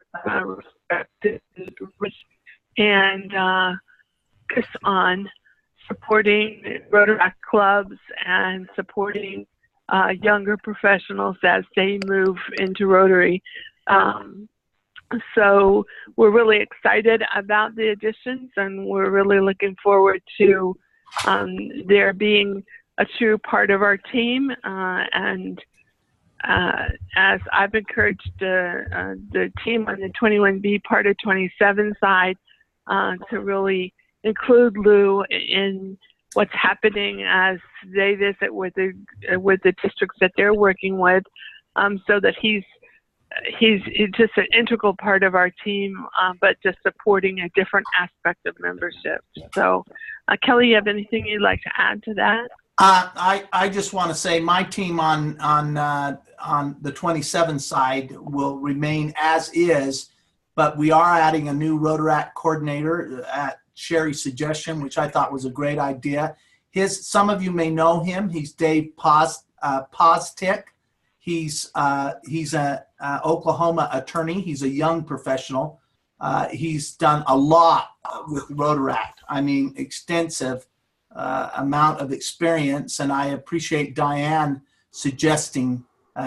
respective and focus on supporting Rotaract clubs and supporting younger professionals as they move into Rotary. So we're really excited about the additions, and we're really looking forward to there being a true part of our team. And as I've encouraged the team on the 21B part of 27 side to really include Lou in what's happening as they visit with the districts that they're working with, so that he's just an integral part of our team, but just supporting a different aspect of membership. So, Kelly, you have anything you'd like to add to that? I just want to say my team on the 27 side will remain as is, but we are adding a new Rotaract coordinator at Sherry's suggestion, which I thought was a great idea. Some of you may know him. He's Dave Postic. He's a Oklahoma attorney. He's a young professional. He's done a lot with Rotaract. I mean, extensive amount of experience, and I appreciate Diane suggesting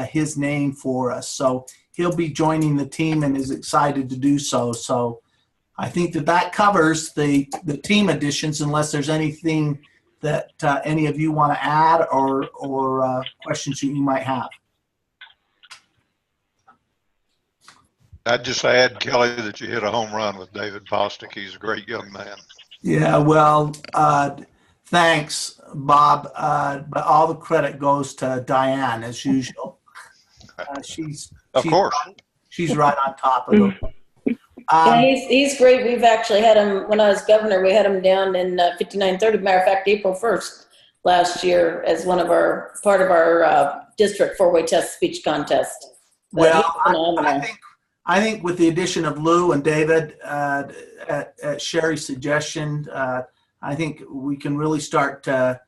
his name for us. So he'll be joining the team and is excited to do so. So I think that covers the team additions, unless there's anything that any of you want to add or questions that you might have. I'd just add, Kelly, that you hit a home run with David Postic. He's a great young man. Yeah, well, thanks, Bob. But all the credit goes to Diane, as usual. She's right on top of them. Yeah, he's great. We've actually had him, when I was governor, we had him down in 5930. Matter of fact, April 1st last year as part of our district four-way test speech contest. But well, I think with the addition of Lou and David at Sherry's suggestion, I think we can really start to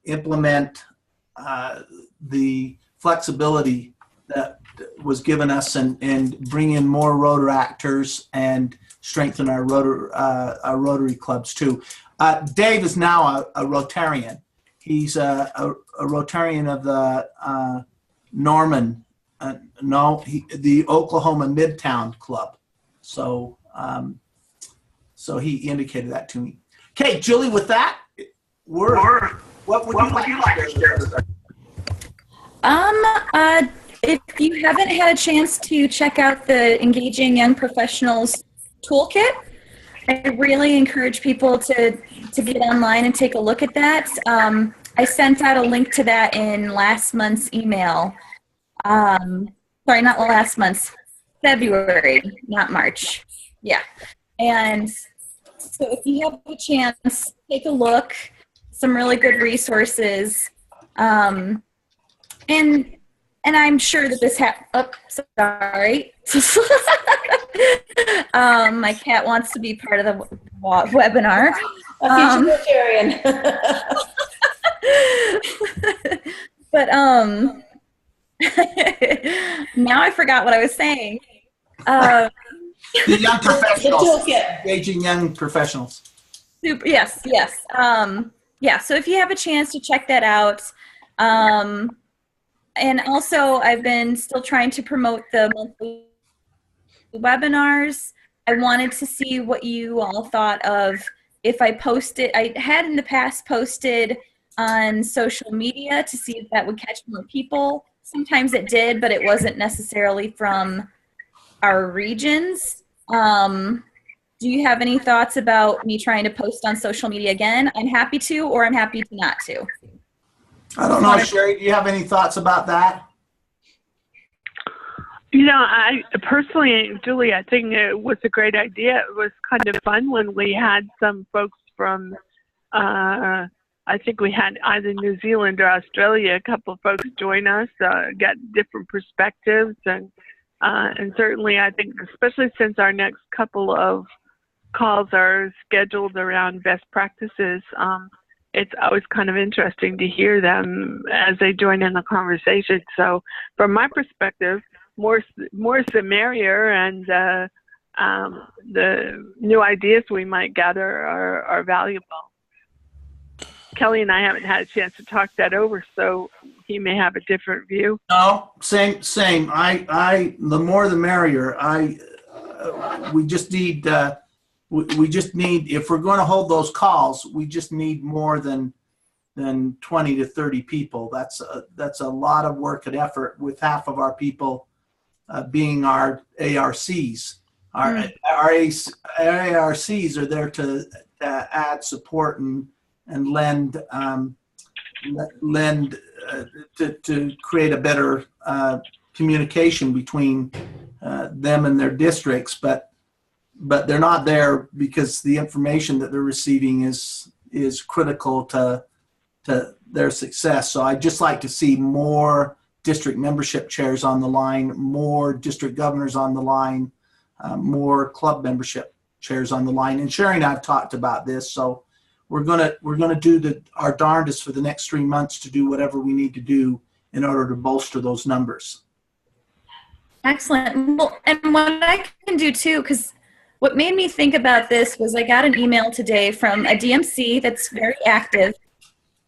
implement the flexibility that was given us and bring in more Rotaractors and strengthen our Rotary clubs too. Dave is now a Rotarian. He's a Rotarian of the the Oklahoma Midtown Club. So, so he indicated that to me. Okay, Julie, with that, what would you like to share? If you haven't had a chance to check out the Engaging Young Professionals Toolkit, I really encourage people to get online and take a look at that. I sent out a link to that in last month's email. Sorry, not last month's, February, not March. Yeah. And so if you have a chance, take a look. Some really good resources. And I'm sure that this sorry. My cat wants to be part of the webinar. But now I forgot what I was saying. The young professionals, engaging young professionals. Super, yes. Yeah, so if you have a chance to check that out. And also, I've been still trying to promote the monthly webinars. I wanted to see what you all thought of if I posted. I had in the past posted on social media to see if that would catch more people. Sometimes it did, but it wasn't necessarily from our regions. Do you have any thoughts about me trying to post on social media again? I'm happy to, or I'm happy to not to. I don't know, Sherry, do you have any thoughts about that? You know, I personally, Julie, I think it was a great idea. It was kind of fun when we had some folks from, I think we had either New Zealand or Australia, a couple of folks join us, get different perspectives. And certainly I think, especially since our next couple of calls are scheduled around best practices, it's always kind of interesting to hear them as they join in the conversation. So from my perspective, more the merrier, and the new ideas we might gather are valuable. Kelly and I haven't had a chance to talk that over, so he may have a different view. No, same. The more the merrier. We just need, if we're going to hold those calls, we just need more than 20 to 30 people. That's a lot of work and effort, with half of our people being our ARCs. Our ARCs are there to add support and lend to create a better communication between them and their districts, but they're not there because the information that they're receiving is critical to their success. So I'd just like to see more district membership chairs on the line, more district governors on the line, more club membership chairs on the line. And Sherry and I have talked about this, so we're gonna do our darndest for the next 3 months to do whatever we need to do in order to bolster those numbers. Excellent. Well, and what I can do too, because what made me think about this was I got an email today from a DMC that's very active,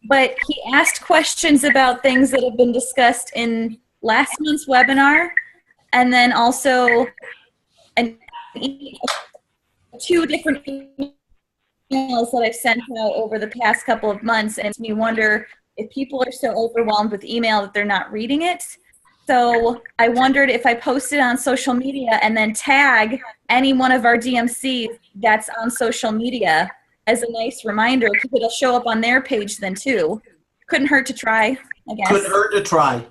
but he asked questions about things that have been discussed in last month's webinar, and then also two different emails that I've sent out over the past couple of months, and it makes me wonder if people are so overwhelmed with email that they're not reading it. So I wondered if I posted on social media and then tag any one of our DMCs that's on social media as a nice reminder, because it'll show up on their page then too. Couldn't hurt to try, I guess. Couldn't hurt to try.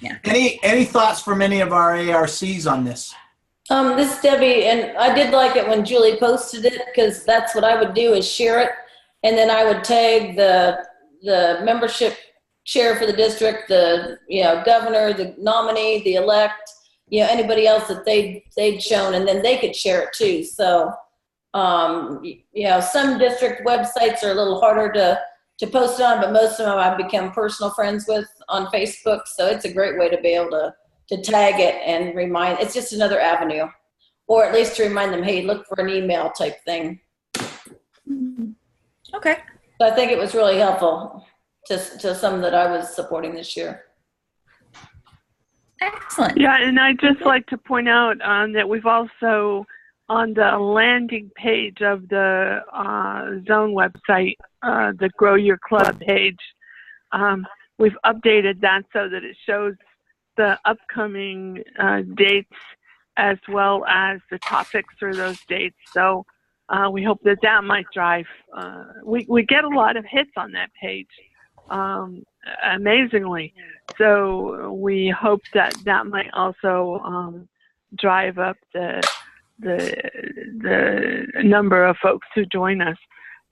Yeah. Any thoughts from any of our ARCs on this? This is Debbie, and I did like it when Julie posted it, because that's what I would do, is share it, and then I would tag the membership chair for the district, the governor, the nominee, the elect, anybody else that they'd shown, and then they could share it too. So some district websites are a little harder to post on, but most of them I've become personal friends with on Facebook. So it's a great way to be able to tag it and remind. It's just another avenue, or at least to remind them, hey, look for an email type thing. Okay. So I think it was really helpful to some that I was supporting this year. Excellent. Yeah, and I'd just like to point out that we've also on the landing page of the zone website, the Grow Your Club page, we've updated that so that it shows the upcoming dates as well as the topics for those dates. So we hope that that might drive. We get a lot of hits on that page, amazingly. So we hope that that might also drive up the number of folks who join us.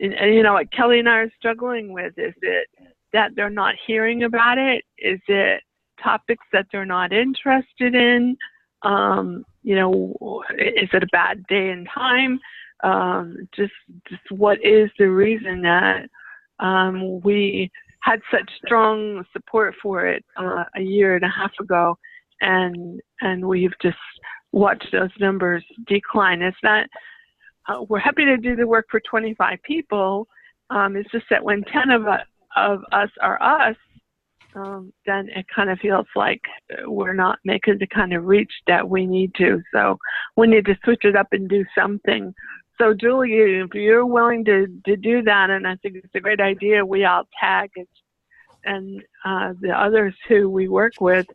And you know what Kelly and I are struggling with, is it that they're not hearing about it? Is it topics that they're not interested in? You know, is it a bad day and time? Just what is the reason that we had such strong support for it a year and a half ago, and we've just watched those numbers decline? It's not, we're happy to do the work for 25 people. It's just that when 10 of us are us, then it kind of feels like we're not making the kind of reach that we need to. So we need to switch it up and do something. So Julie, if you're willing to do that, and I think it's a great idea, we all tag it, and the others who we work with,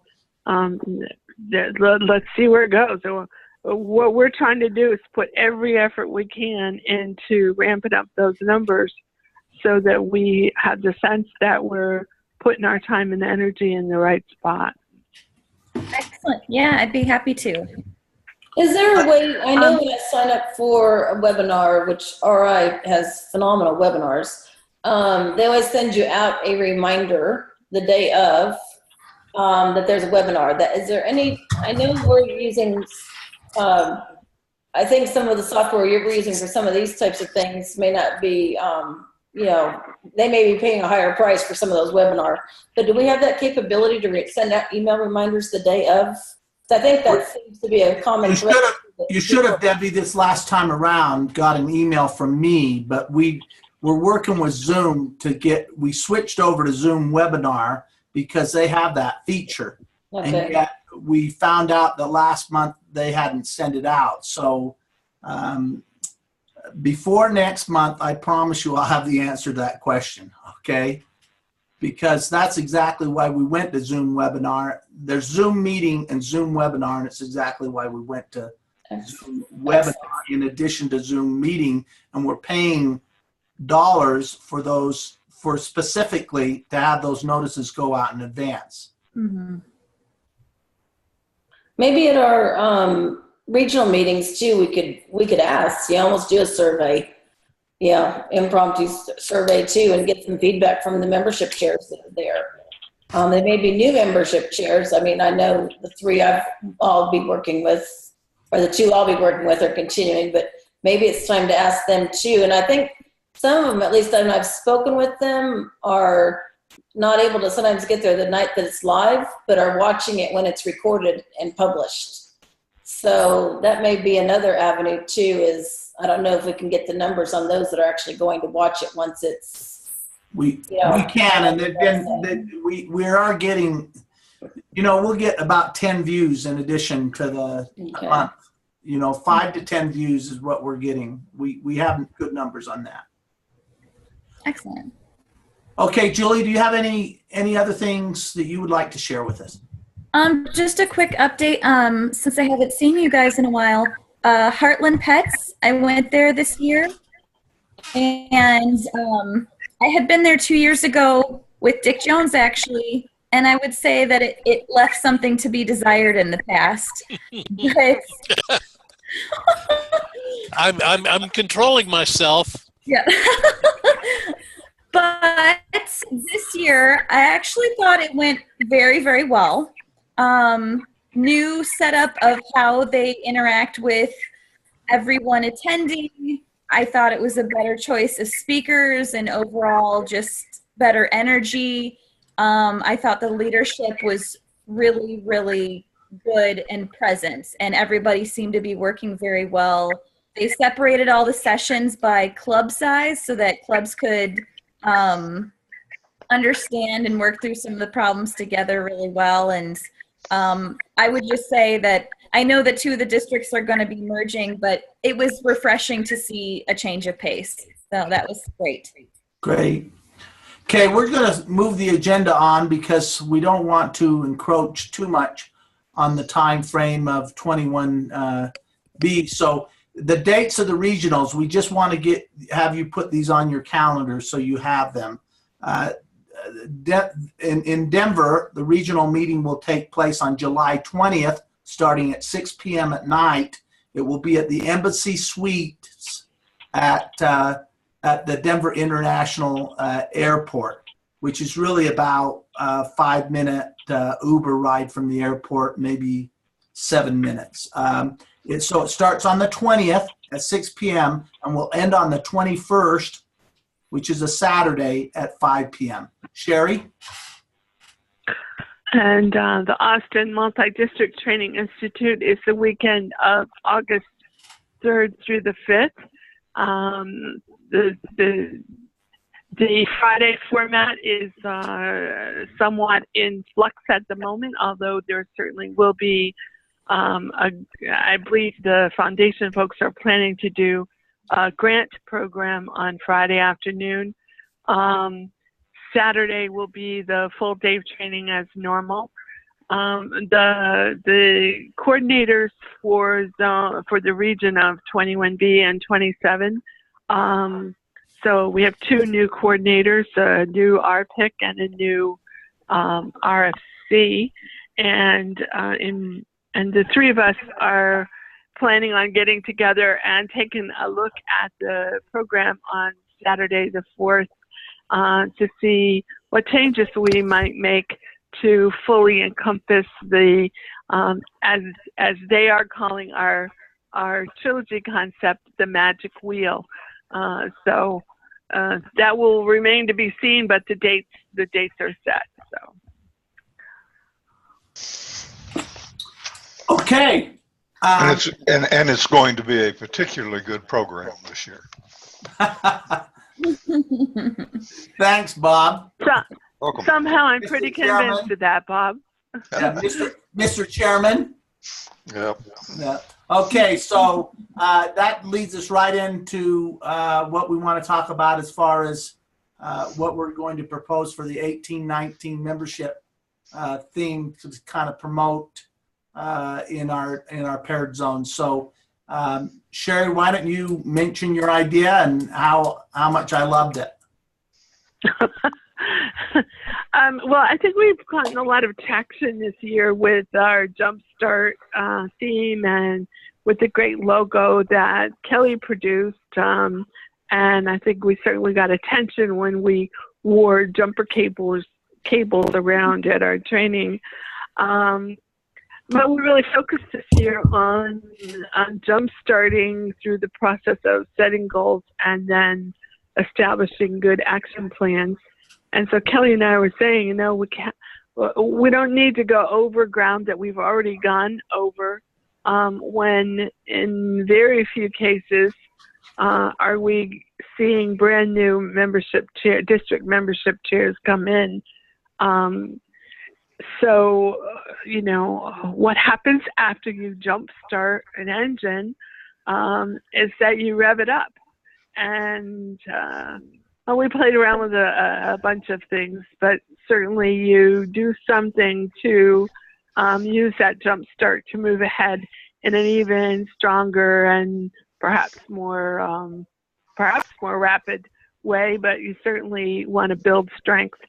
let's see where it goes. So what we're trying to do is put every effort we can into ramping up those numbers so that we have the sense that we're putting our time and energy in the right spot. Excellent. Yeah, I'd be happy to. Is there a way, I know when I sign up for a webinar, which RI has phenomenal webinars, they always send you out a reminder the day of that there's a webinar. Is there any, I know we're using, I think some of the software you're using for some of these types of things may not be, you know, they may be paying a higher price for some of those webinars, but do we have that capability to send out email reminders the day of? So I think that seems to be a common thread. You should have, Debbie, this last time around, got an email from me, but we're working with Zoom we switched over to Zoom webinar because they have that feature. Okay. And yet we found out that last month they hadn't sent it out. So before next month, I promise you I'll have the answer to that question, okay? Because that's exactly why we went to Zoom webinar. There's Zoom meeting and Zoom webinar, and it's exactly why we went to Zoom webinar in addition to Zoom meeting, and we're paying dollars for those, for specifically to have those notices go out in advance. Mm-hmm. Maybe at our regional meetings too, we could ask, you almost do a survey. Yeah, impromptu survey too, and get some feedback from the membership chairs that are there. There may be new membership chairs. I mean, I know the three I'll be working with, or the two I'll be working with, are continuing, but maybe it's time to ask them too. And I think some of them, at least I've spoken with them, are not able to sometimes get there the night that it's live, but are watching it when it's recorded and published. So that may be another avenue too, is I don't know if we can get the numbers on those that are actually going to watch it once it's, we can, and we are getting, you know, we'll get about 10 views in addition to the month. You know, 5 to 10 views is what we're getting. We have good numbers on that. Excellent. Okay, Julie, do you have any other things that you would like to share with us? Just a quick update. Since I haven't seen you guys in a while, Heartland Pets, I went there this year, and I had been there 2 years ago with Dick Jones, actually, and I would say that it left something to be desired in the past. But I'm controlling myself. Yeah. But this year, I actually thought it went very, very well. New setup of how they interact with everyone attending. I thought it was a better choice of speakers and overall just better energy. I thought the leadership was really, really good and present, and everybody seemed to be working very well. They separated all the sessions by club size so that clubs could understand and work through some of the problems together really well. And I would just say that I know that 2 of the districts are going to be merging, but it was refreshing to see a change of pace. So that was great. Great. Okay, we're going to move the agenda on because we don't want to encroach too much on the time frame of 21B. So the dates of the regionals, we just want to have you put these on your calendar so you have them. In Denver, the regional meeting will take place on July 20th, starting at 6 p.m. at night. It will be at the Embassy Suites at the Denver International Airport, which is really about a 5-minute Uber ride from the airport, maybe 7 minutes. So it starts on the 20th at 6 p.m. and will end on the 21st, which is a Saturday at 5 p.m. Sherry? And the Austin Multi-District Training Institute is the weekend of August 3rd through the 5th. The Friday format is somewhat in flux at the moment, although there certainly will be, I believe the foundation folks are planning to do a grant program on Friday afternoon. Saturday will be the full day of training as normal. The coordinators for the region of 21B and 27. So we have 2 new coordinators, a new RPIC and a new RFC, and the 3 of us are planning on getting together and taking a look at the program on Saturday the 4th to see what changes we might make to fully encompass the, as they are calling our trilogy concept, the magic wheel. So that will remain to be seen, but the dates are set. So. Okay. And it's going to be a particularly good program this year. Thanks, Bob. Welcome. Somehow I'm pretty convinced of that, Bob. Yeah, Mr. Chairman. Yep. Yeah. Okay, so that leads us right into what we want to talk about as far as what we're going to propose for the 18-19 membership theme to kind of promote in our paired zones. So Sherry, why don't you mention your idea and how much I loved it? Well, I think we've gotten a lot of traction this year with our Jumpstart theme and with the great logo that Kelly produced. And I think we certainly got attention when we wore jumper cables around at our training. But we really focused this year on jump-starting through the process of setting goals and then establishing good action plans. And so Kelly and I were saying, we don't need to go over ground that we've already gone over when in very few cases are we seeing brand new district membership chairs come in. So, what happens after you jumpstart an engine is that you rev it up. And we played around with a bunch of things, but certainly you do something to use that jumpstart to move ahead in an even stronger and perhaps more rapid way, but you certainly want to build strength.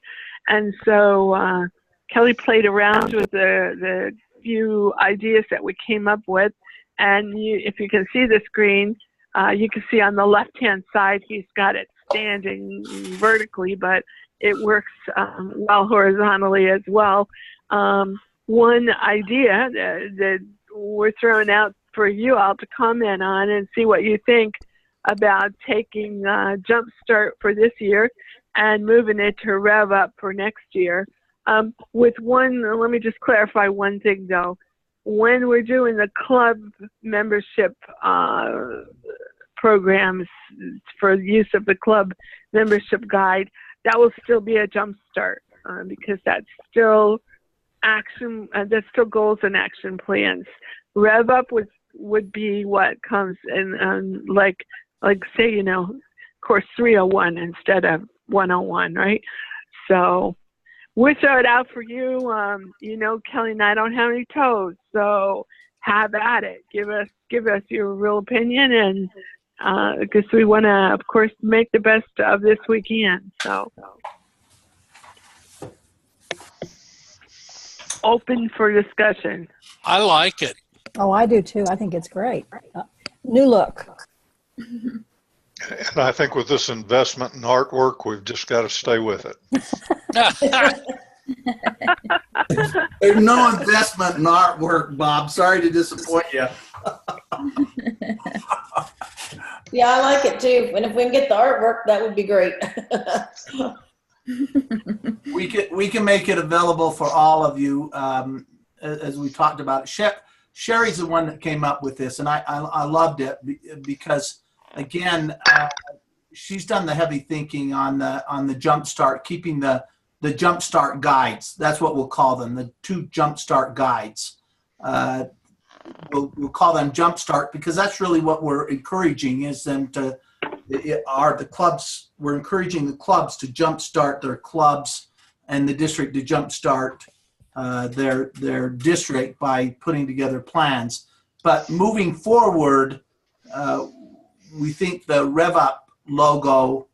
And so Kelly played around with the few ideas that we came up with. And if you can see the screen, you can see on the left-hand side, he's got it standing vertically, but it works well horizontally as well. One idea that we're throwing out for you all to comment on and see what you think about taking Jumpstart for this year and moving it to Rev Up for next year. Let me just clarify one thing though. When we're doing the club membership programs for use of the club membership guide, that will still be a Jumpstart because that's still action. That's still goals and action plans. Rev up would be what comes in, like say, course 301 instead of 101, right? So we'll throw it out for you. Kelly and I don't have any toes, so have at it. Give us your real opinion, and because we want to, of course, make the best of this weekend. So open for discussion. I like it. Oh, I do too. I think it's great. New look. And I think with this investment in artwork, we've just got to stay with it. There's no investment in artwork, Bob. Sorry to disappoint you. Yeah, I like it too. And if we can get the artwork, that would be great. We can make it available for all of you, as we talked about it. Sherry's the one that came up with this, and I loved it because, again, she's done the heavy thinking on the Jumpstart, keeping the Jumpstart guides. That's what we'll call them, the 2 Jumpstart guides. We'll call them Jumpstart because that's really what we're encouraging is them to the clubs. We're encouraging the clubs to jumpstart their clubs and the district to jumpstart their district by putting together plans. But moving forward, we think the Rev Up logo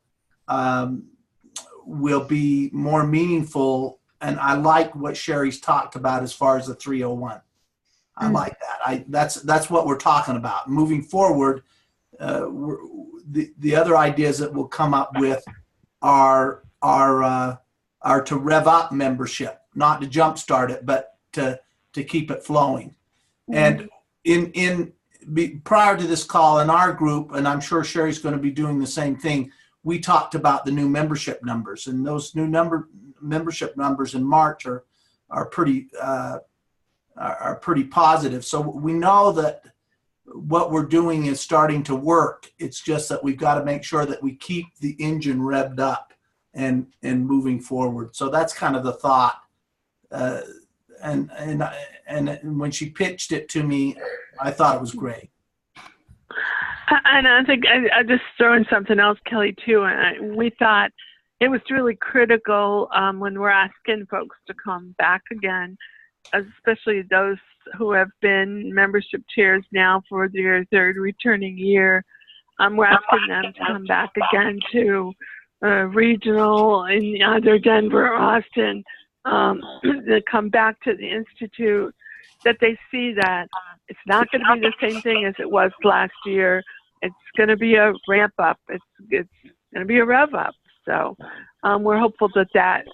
will be more meaningful, and I like what Sherry's talked about as far as the 301. I like that. That's what we're talking about. Moving forward, the other ideas that we'll come up with are to rev up membership, not to jumpstart it, but to keep it flowing. And prior to this call in our group, and I'm sure Sherry's going to be doing the same thing, we talked about the new membership numbers, and those new membership numbers in March are pretty positive. So we know that what we're doing is starting to work. It's just that we've got to make sure that we keep the engine revved up and moving forward. So that's kind of the thought. And when she pitched it to me, I thought it was great. And I think I just throw in something else, Kelly, too. We thought it was really critical when we're asking folks to come back again, especially those who have been membership chairs now for their 3rd returning year. We're asking them to come back again to regional in either Denver or Austin, to come back to the Institute, that they see that it's not going to be the same thing as it was last year. It's going to be a ramp up. It's going to be a rev up. So we're hopeful that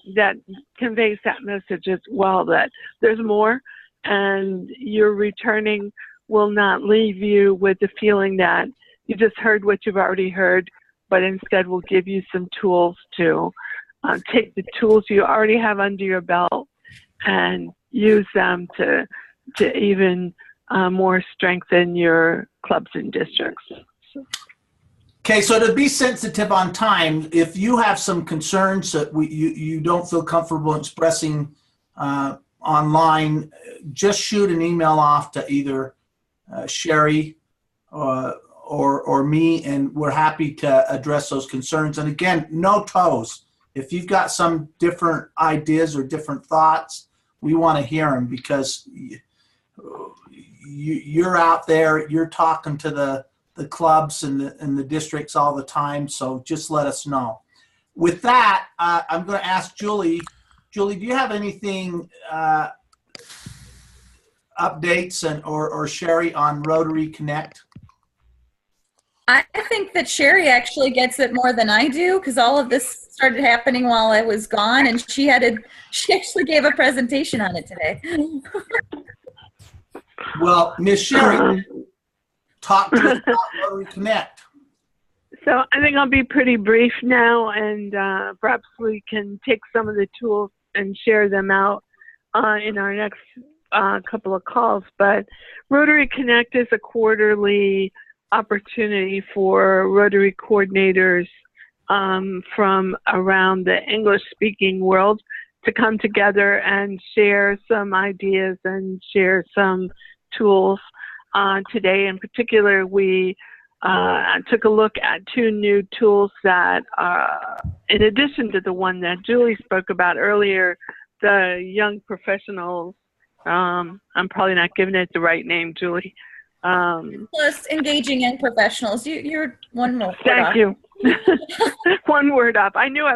conveys that message as well, that there's more, and your returning will not leave you with the feeling that you just heard what you've already heard, but instead will give you some tools to take the tools you already have under your belt and use them to even more strengthen your clubs and districts. Okay, so to be sensitive on time, if you have some concerns that you don't feel comfortable expressing online, just shoot an email off to either Sherry or me, and we're happy to address those concerns. And again, no toes. If you've got some different ideas or different thoughts, we want to hear them, because you're out there, you're talking to the clubs and the districts all the time, so just let us know. With that, I'm going to ask Julie. Julie, do you have anything updates or Sherry on Rotary Connect? I think that Sherry actually gets it more than I do, because all of this started happening while I was gone, and she actually gave a presentation on it today. Well, Miss Sherry, talk to us about Rotary Connect. So I think I'll be pretty brief now, and perhaps we can take some of the tools and share them out in our next couple of calls. But Rotary Connect is a quarterly opportunity for Rotary coordinators from around the English-speaking world to come together and share some ideas and share some tools. Today in particular, we took a look at 2 new tools that, in addition to the one that Julie spoke about earlier, the young professionals, I'm probably not giving it the right name, Julie. Plus engaging young professionals. You're one more. Thank you. One word up. I knew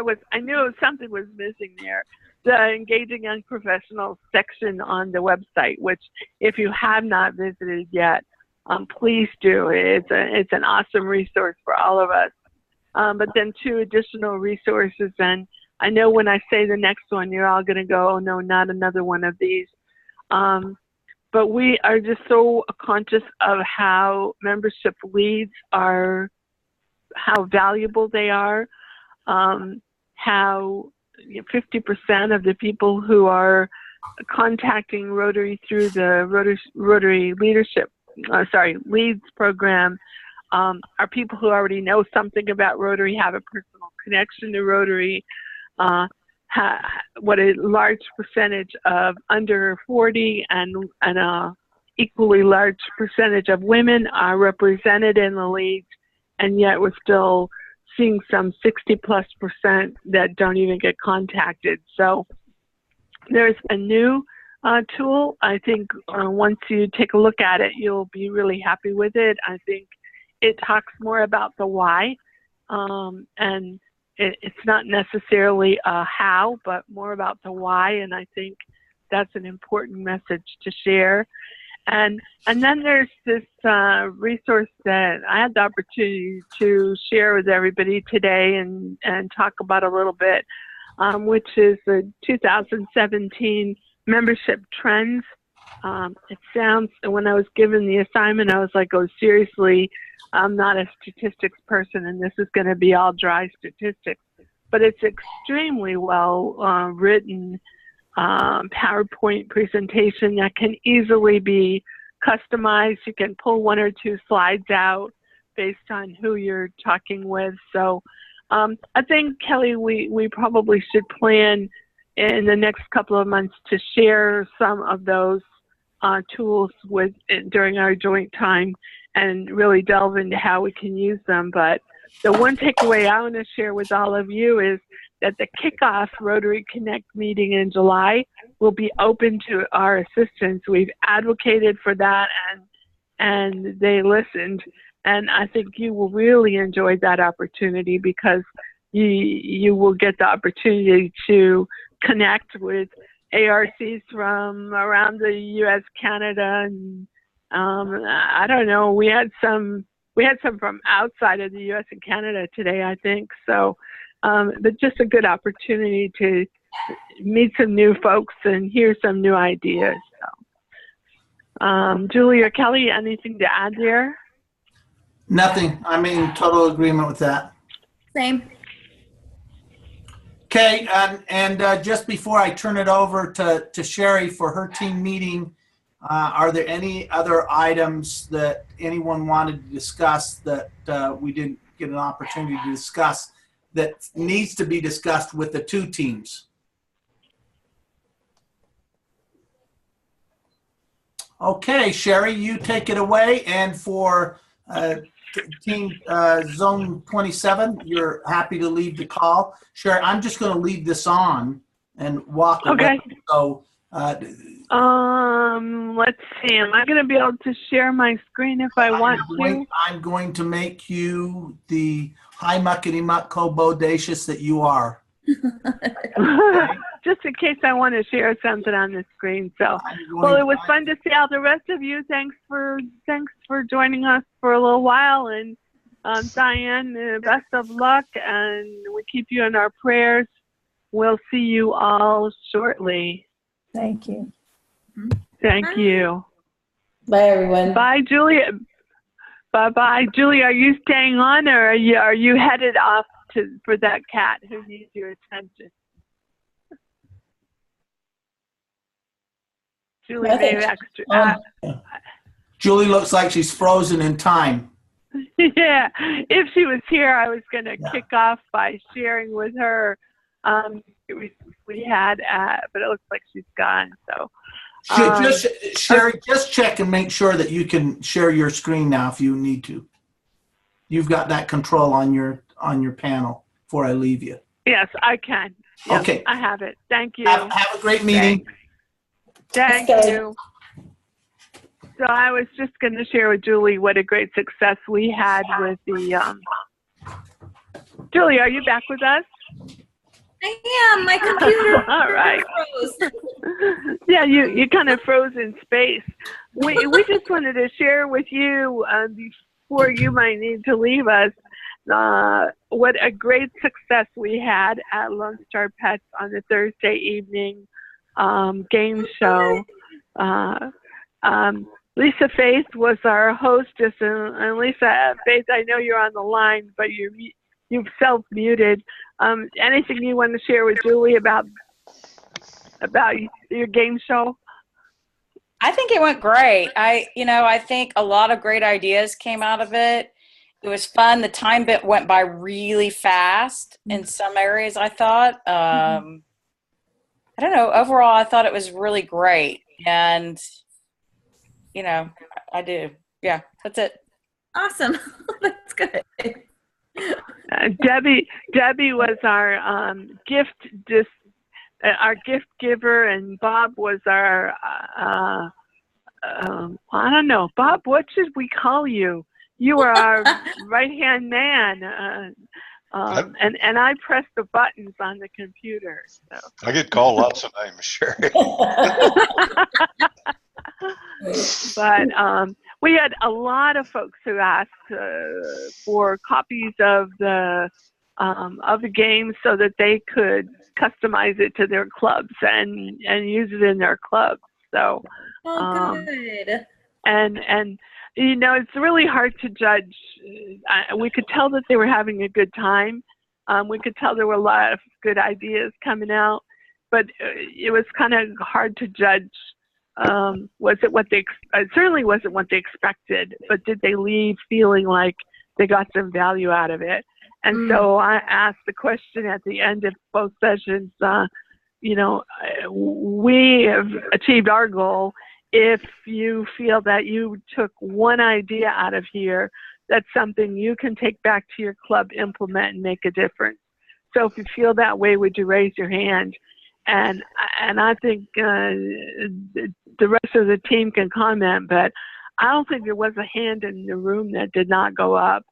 something was missing there. The engaging young professionals section on the website, which if you have not visited yet, please do. It's an awesome resource for all of us. But then 2 additional resources, and I know when I say the next one, you're all going to go, oh no, not another one of these. But we are just so conscious of how membership leads are, how valuable they are, how 50% of the people who are contacting Rotary through the Rotary Leads program are people who already know something about Rotary, have a personal connection to Rotary. What a large percentage of under 40 and a equally large percentage of women are represented in the leagues, and yet we're still seeing some 60+% that don't even get contacted. So there's a new tool. I think once you take a look at it, you'll be really happy with it. I think it talks more about the why, and it's not necessarily a how, but more about the why, and I think that's an important message to share. And then there's this resource that I had the opportunity to share with everybody today and talk about a little bit, which is the 2017 membership trends. It sounds, when I was given the assignment, I was like, oh, seriously, I'm not a statistics person, and this is going to be all dry statistics. But it's extremely well written PowerPoint presentation that can easily be customized. You can pull 1 or 2 slides out based on who you're talking with. So I think, Kelly, we probably should plan in the next couple of months to share some of those tools during our joint time and really delve into how we can use them. But the one takeaway I want to share with all of you is that the kickoff Rotary Connect meeting in July will be open to our assistants. We've advocated for that, and they listened. And I think you will really enjoy that opportunity because you will get the opportunity to connect with ARCs from around the U.S., Canada, and I don't know. We had some from outside of the U.S. and Canada today, I think. So, but just a good opportunity to meet some new folks and hear some new ideas. So, Julie or Kelly, anything to add there? Nothing. I'm in total agreement with that. Same. Okay, and just before I turn it over to Sherry for her team meeting, are there any other items that anyone wanted to discuss that we didn't get an opportunity to discuss that needs to be discussed with the 2 teams? Okay, Sherry, you take it away. And for Team Zone 27, you're happy to lead the call. Sherry, I'm just going to leave this on and walk away. So, let's see. Am I going to be able to share my screen if I want to? I'm going to make you the high muckety muck bodacious that you are. Just in case I want to share something on the screen. So, well, it was fun to see all the rest of you. Thanks for joining us for a little while. And Diane, best of luck, and we keep you in our prayers. We'll see you all shortly. Thank you. Thank you. Bye, everyone. Bye, Julie. Bye-bye. Julie, are you staying on, or are you headed off for that cat who needs your attention? Julie, maybe extra. Julie looks like she's frozen in time. Yeah, if she was here, I was going to kick off by sharing with her. we had but it looks like she's gone. So Sherry, just check and make sure that you can share your screen now if you need to. You've got that control on your panel before I leave you. yes, I can. Yep, Okay. I have it. Thank you. Have a great meeting. Thank you. So I was just going to share with Julie what a great success we had with the. Julie, are you back with us? I am. My computer All right. froze. Yeah, you kind of froze in space. We just wanted to share with you before you might need to leave us what a great success we had at Lone Star Pets on the Thursday evening game show. Lisa Faith was our hostess, and Lisa Faith, I know you're on the line, but you've self-muted. Anything you want to share with Julie about your game show? I think it went great. I think a lot of great ideas came out of it. It was fun. The time bit went by really fast in some areas, I thought. I don't know. Overall, I thought it was really great. And, I do. Yeah, that's it. Awesome. That's good. Debbie was our gift giver, and Bob was our I don't know, Bob, what should we call you? You were our right hand man, and I pressed the buttons on the computer. So. I get called lots of names, Sherry. But we had a lot of folks who asked for copies of the game so that they could customize it to their clubs and use it in their clubs. So, good. And it's really hard to judge. We could tell that they were having a good time. We could tell there were a lot of good ideas coming out, but it was kind of hard to judge. Was it what it certainly wasn't what they expected, but did they leave feeling like they got some value out of it? And so I asked the question at the end of both sessions, we have achieved our goal. If you feel that you took one idea out of here, that's something you can take back to your club, implement, and make a difference. So if you feel that way, would you raise your hand? And I think the rest of the team can comment, but I don't think there was a hand in the room that did not go up.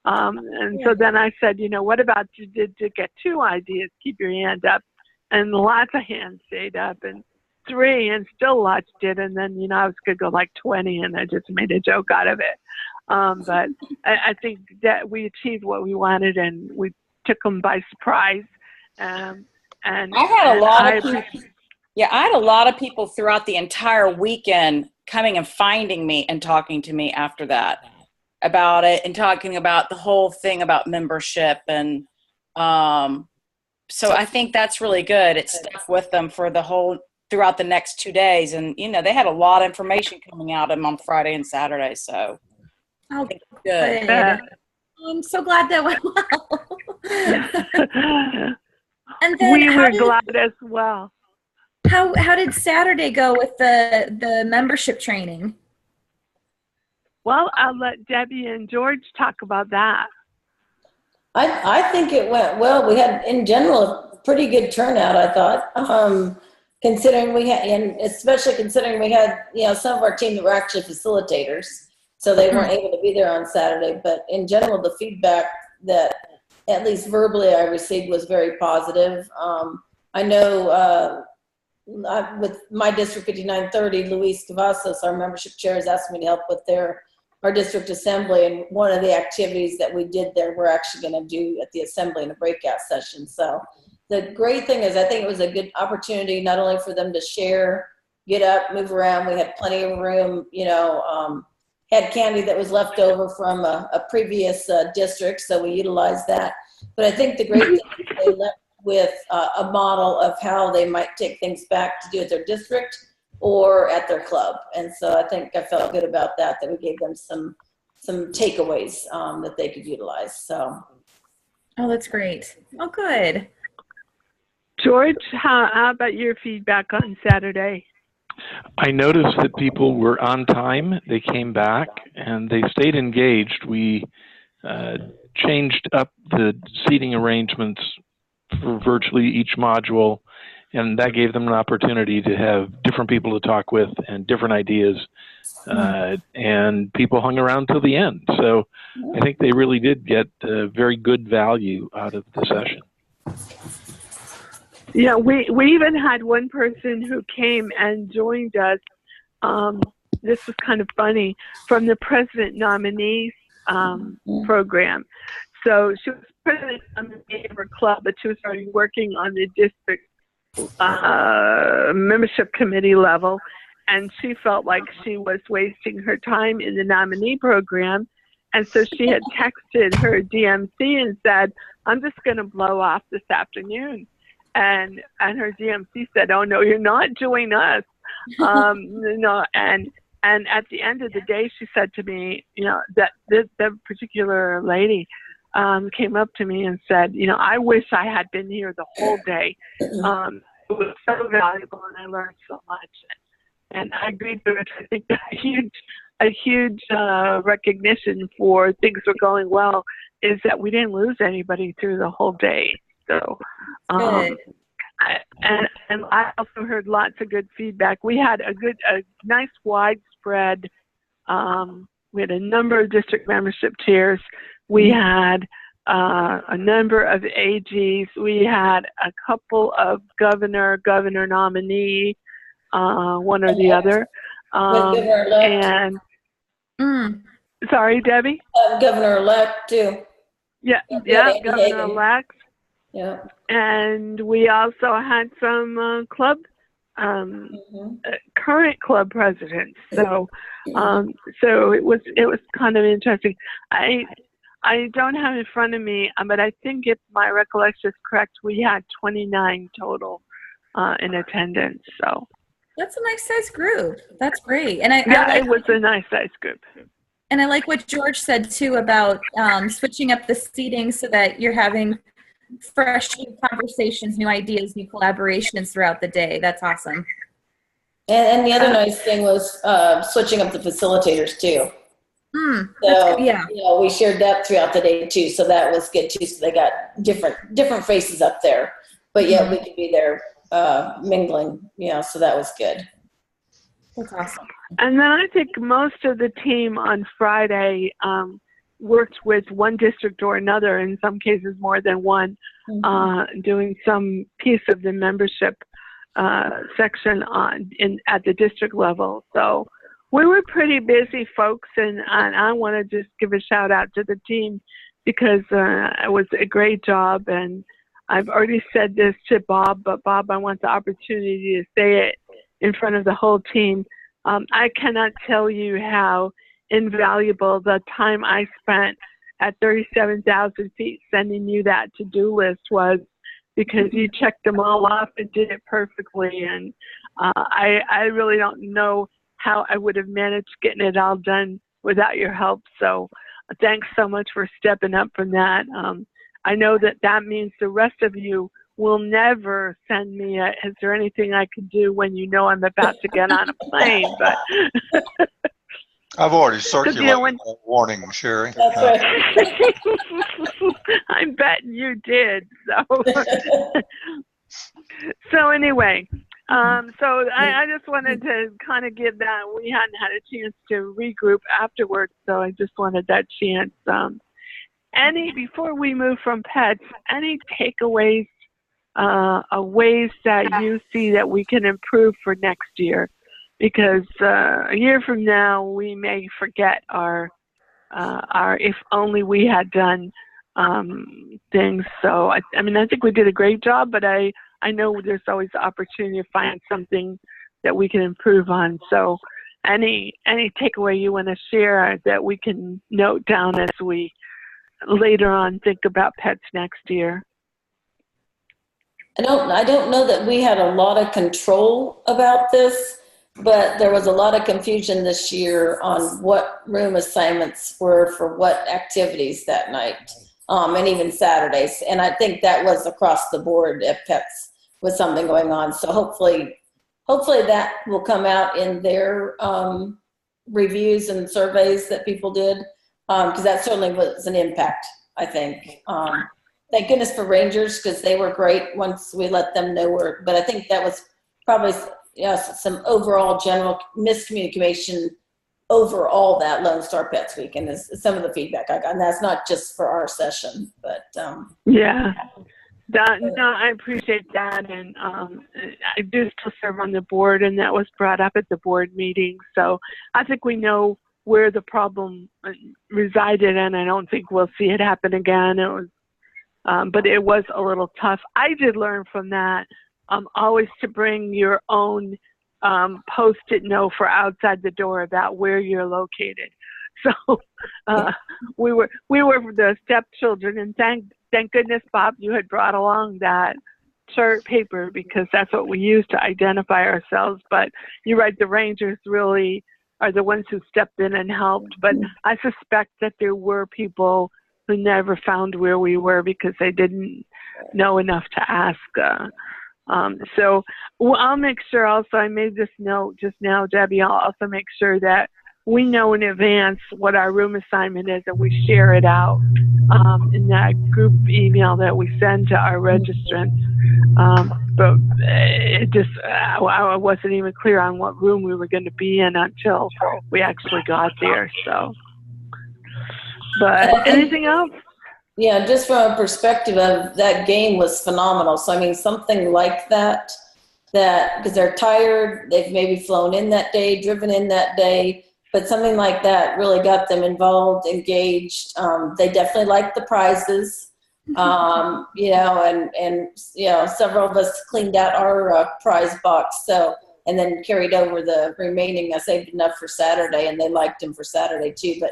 So then I said, what about you did get 2 ideas? Keep your hand up. And lots of hands stayed up, and 3, and still lots did. And then, I was going to go like 20, and I just made a joke out of it. But I think that we achieved what we wanted, and we took them by surprise. And I had a lot of people. Yeah, I had a lot of people throughout the entire weekend coming and finding me and talking to me after that about it, and talking about the whole thing about membership. And so I think that's really good. It stuck with them for throughout the next 2 days. And, they had a lot of information coming out of them on Friday and Saturday. So I think it's good. I'm so glad that went well. And then we were glad as well. How did Saturday go with the membership training? Well, I'll let Debbie and George talk about that. I think it went well. We had, in general, a pretty good turnout, I thought. Considering we had, and especially considering we had, some of our team that were actually facilitators, so they weren't able to be there on Saturday. But in general, the feedback that, at least verbally, I received was very positive. I know with my District 5930, Luis Cavazos, our membership chair, has asked me to help with our district assembly, and one of the activities that we did there, we're actually going to do at the assembly in a breakout session. So the great thing is I think it was a good opportunity not only for them to share, get up, move around. We had plenty of room, had candy that was left over from a previous district, so we utilized that. But I think the great thing is they left with a model of how they might take things back to do at their district or at their club. And so I think I felt good about that we gave them some takeaways that they could utilize. So. Oh, that's great. Oh, good. George, how about your feedback on Saturday? I noticed that people were on time. They came back and they stayed engaged. We changed up the seating arrangements for virtually each module, and that gave them an opportunity to have different people to talk with and different ideas. And people hung around till the end. So I think they really did get very good value out of the session. Yeah, we even had one person who came and joined us. This was kind of funny, from the president nominee program. So she was president nominee of her club, but she was already working on the district membership committee level, and she felt like she was wasting her time in the nominee program. And so she had texted her DMC and said, "I'm just going to blow off this afternoon." And her DMC said, "Oh no, you're not joining us." No, and at the end of the day, she said to me, that the particular lady came up to me and said, "I wish I had been here the whole day. It was so valuable, and I learned so much." And I agreed with it. I think a huge recognition for things were going well is that we didn't lose anybody through the whole day. So, and I also heard lots of good feedback. We had a nice widespread. We had a number of district membership chairs. We had a number of AGs. We had a couple of governor nominee, one or the other. And sorry, Debbie. Governor-elect too. Yeah, governor-elect. Yeah. And we also had some club, current club presidents. So, so it was kind of interesting. I don't have it in front of me, but I think if my recollection is correct, we had 29 total in attendance. So that's a nice size group. That's great. And it was a nice size group. And I like what George said too about switching up the seating so that you're having fresh new conversations, new ideas, new collaborations throughout the day. That's awesome. And the other nice thing was switching up the facilitators too. So yeah, we shared that throughout the day too, so that was good too. So they got different faces up there, but yet we could be there mingling. So that was good. That's awesome. And then I think most of the team on Friday worked with one district or another, in some cases more than one, doing some piece of the membership section at the district level. So we were pretty busy, folks, and I want to just give a shout out to the team because it was a great job. And I've already said this to Bob, but Bob, I want the opportunity to say it in front of the whole team. I cannot tell you how invaluable the time I spent at 37,000 feet sending you that to-do list was, because you checked them all off and did it perfectly. And I really don't know how I would have managed getting it all done without your help. So thanks so much for stepping up from that. I know that means the rest of you will never send me is there anything I can do when you know I'm about to get on a plane? But I've already circulated that warning, Sherry. That's right. I'm betting you did. So anyway, so I just wanted to kind of give that. We hadn't had a chance to regroup afterwards, so I just wanted that chance. Before we move from pets, any takeaways, ways that you see that we can improve for next year? Because a year from now, we may forget our if only we had done things. So I think we did a great job, but I know there's always the opportunity to find something that we can improve on. So any takeaway you want to share that we can note down as we later on think about pets next year? I don't know that we had a lot of control about this, but there was a lot of confusion this year on what room assignments were for what activities that night, and even Saturdays. And I think that was across the board at Pets. with something going on. So hopefully that will come out in their reviews and surveys that people did, because that certainly was an impact, I think. Thank goodness for Rangers, because they were great once we let them know but I think that was probably some overall general miscommunication overall that Lone Star Pets Weekend is some of the feedback I got. And that's not just for our session, but yeah. No, I appreciate that, and I do still serve on the board, and that was brought up at the board meeting. So I think we know where the problem resided, and I don't think we'll see it happen again. It was, but it was a little tough. I did learn from that always to bring your own Post-it note for outside the door about where you're located. So we were the stepchildren, and thank goodness, Bob, you had brought along that chart paper, because that's what we use to identify ourselves. But you're right, the Rangers really are the ones who stepped in and helped. But I suspect that there were people who never found where we were because they didn't know enough to ask. So I'll make sure also, I made this note just now, Debbie, I'll also make sure that we know in advance what our room assignment is, and we share it out in that group email that we send to our registrants. But it just, I wasn't even clear on what room we were going to be in until we actually got there. So, but anything else? Yeah, just from a perspective of that game was phenomenal. So, I mean, something like that because they're tired, they've maybe flown in that day, driven in that day, but something like that really got them involved, engaged. They definitely liked the prizes, you know, and you know, several of us cleaned out our prize box, so, and then carried over the remaining. I saved enough for Saturday, and they liked them for Saturday too. But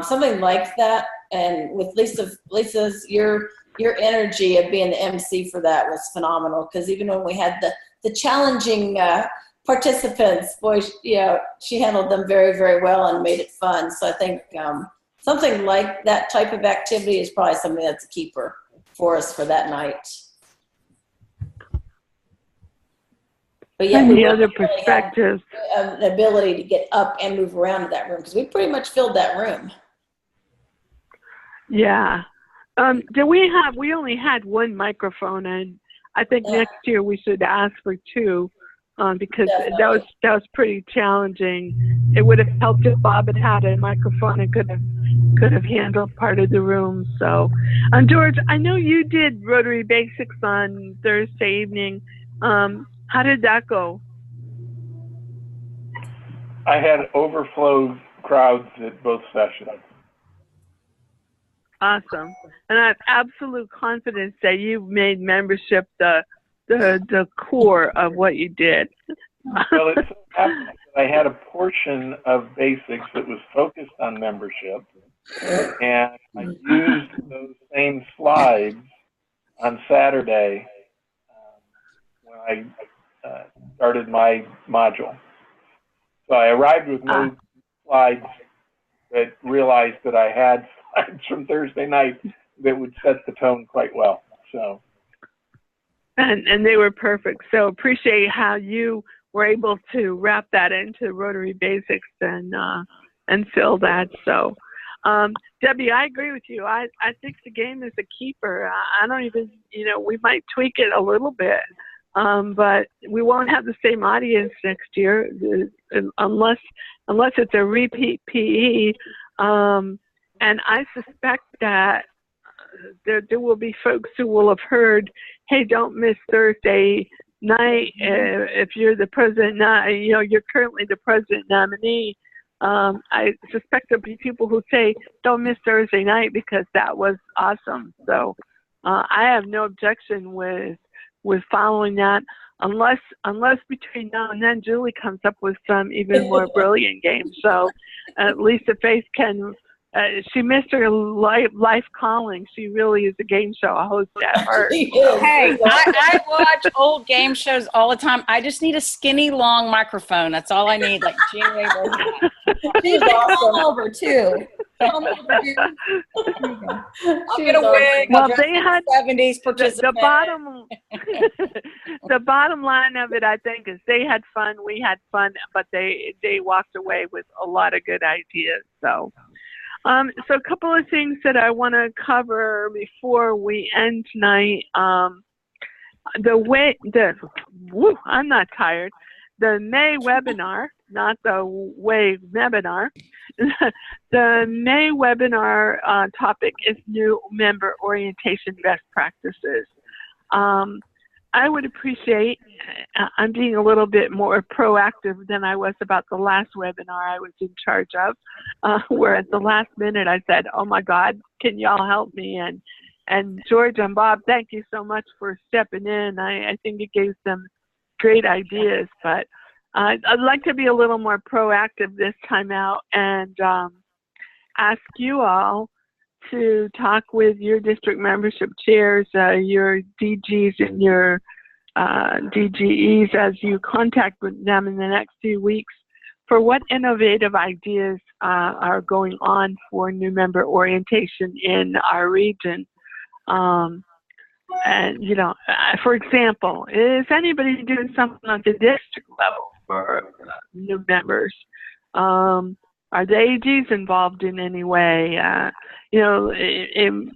something like that, and with Lisa's your energy of being the MC for that was phenomenal. Because even when we had the challenging participants, boy, you know, she handled them very, very well and made it fun. So I think something like that type of activity is probably something that's a keeper for us for that night. But yeah, and the other perspectives, the ability to get up and move around in that room, because we pretty much filled that room. Yeah. We only had one microphone, and I think next year we should ask for two, because that was pretty challenging. It would have helped if Bob had had a microphone and could have handled part of the room. So, George, I know you did Rotary Basics on Thursday evening. How did that go? I had overflow crowds at both sessions. Awesome. And I have absolute confidence that you've made membership the core of what you did. Well, it so happened that I had a portion of basics that was focused on membership, and I used those same slides on Saturday when I started my module. So I arrived with no slides, but realized that I had slides from Thursday night that would set the tone quite well. So. And they were perfect. So appreciate how you were able to wrap that into Rotary Basics and fill that. So, Debbie, I agree with you. I think the game is a keeper. I don't even, we might tweak it a little bit, but we won't have the same audience next year unless it's a repeat PE. And I suspect that there will be folks who will have heard, hey, don't miss Thursday night if you're the president, you're currently the president nominee. I suspect there'll be people who say, don't miss Thursday night because that was awesome. So I have no objection with following that, unless between now and then, Julie comes up with some even more brilliant games. So at least Faith can She missed her life calling. She really is a game show host at heart. She is. Hey, I watch old game shows all the time. I just need a skinny, long microphone. That's all I need. Like Gene Rayburn had. She's awesome. over too. Come over, dude. I'll She's get a wig. Well, I'll dress they like had a 70s participant. the bottom line of it, I think, is they had fun. We had fun, but they walked away with a lot of good ideas. So a couple of things that I want to cover before we end tonight. I'm not tired. The May webinar, not the Way webinar. The May webinar topic is new member orientation best practices. I would appreciate, I'm being a little bit more proactive than I was about the last webinar I was in charge of, where at the last minute I said, oh my God, can y'all help me? And George and Bob, thank you so much for stepping in. I think it gave some great ideas, but I'd like to be a little more proactive this time out and ask you all to talk with your district membership chairs, your DGs and your DGEs as you contact with them in the next few weeks for what innovative ideas are going on for new member orientation in our region. And, you know, for example, is anybody doing something at the district level for new members? Are the AGs involved in any way? You know,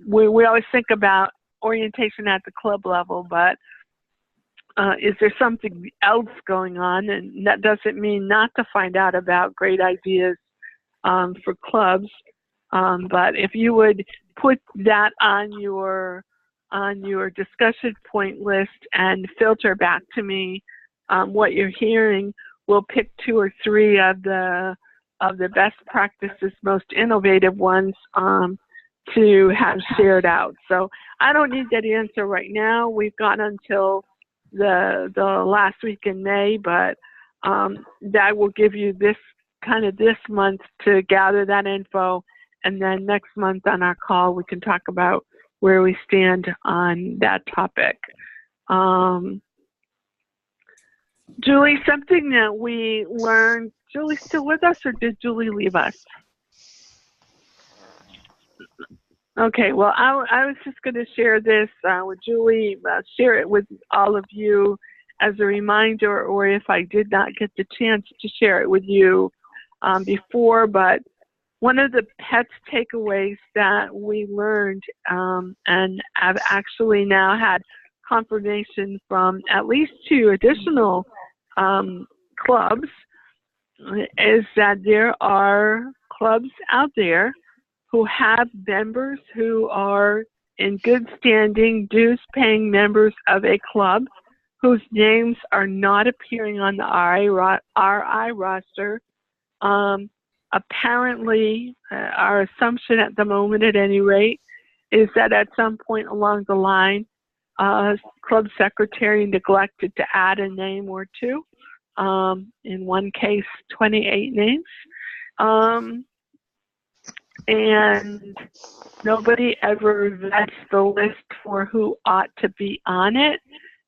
we always think about orientation at the club level, but is there something else going on? And that doesn't mean not to find out about great ideas for clubs, but if you would put that on your discussion point list and filter back to me what you're hearing, we'll pick 2 or 3 of the best practices, most innovative ones to have shared out. So I don't need that answer right now. We've got until the last week in May, but that will give you this month to gather that info, and then next month on our call we can talk about where we stand on that topic. Julie, something that we learned, Julie's still with us, or did Julie leave us? Okay, well, I was just going to share this with Julie, share it with all of you as a reminder, or if I did not get the chance to share it with you before, but one of the PETS takeaways that we learned and have actually now had confirmation from at least 2 additional clubs is that there are clubs out there who have members who are in good standing, dues-paying members of a club whose names are not appearing on the RI roster. Apparently, our assumption at the moment, at any rate, is that at some point along the line, club secretary neglected to add a name or 2. In one case, 28 names. And nobody ever vets the list for who ought to be on it.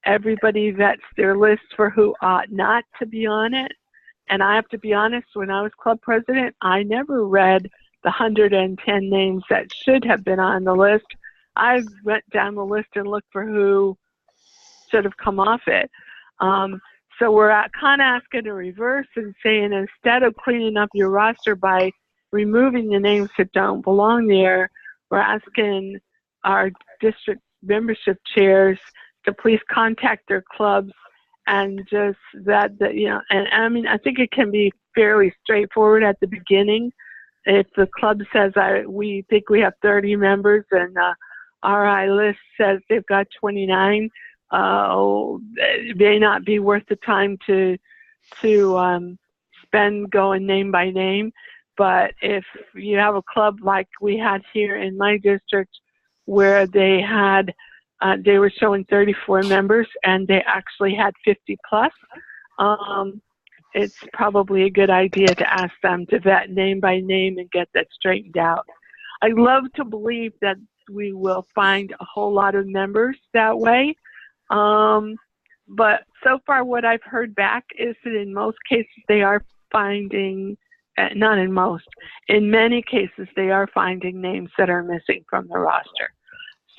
Everybody vets their list for who ought not to be on it. And I have to be honest, when I was club president, I never read the 110 names that should have been on the list. I went down the list and looked for who should have come off it. So we're kind of asking a reverse and saying, instead of cleaning up your roster by removing the names that don't belong there, we're asking our district membership chairs to please contact their clubs and just and I mean, I think it can be fairly straightforward at the beginning. If the club says we think we have 30 members and RI list says they've got 29, it may not be worth the time to spend going name by name. But if you have a club like we had here in my district, where they were showing 34 members and they actually had 50 plus, it's probably a good idea to ask them to vet name by name and get that straightened out. I love to believe that we will find a whole lot of members that way. But so far what I've heard back is that in most cases they are finding, not in most, in many cases they are finding names that are missing from the roster.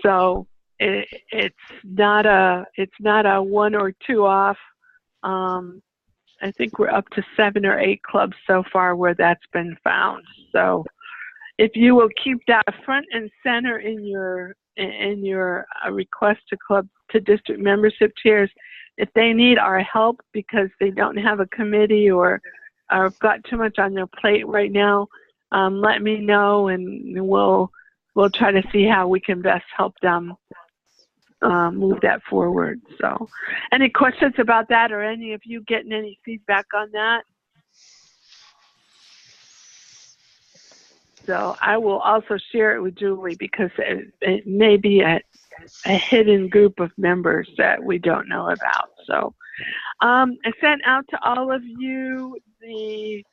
So it's not a 1 or 2 off. I think we're up to 7 or 8 clubs so far where that's been found. So if you will keep that front and center in your request to district membership chairs, if they need our help because they don't have a committee or got too much on their plate right now, let me know and we'll try to see how we can best help them move that forward. So any questions about that, or any of you getting any feedback on that? So I will also share it with Julie because it may be a hidden group of members that we don't know about. So I sent out to all of you the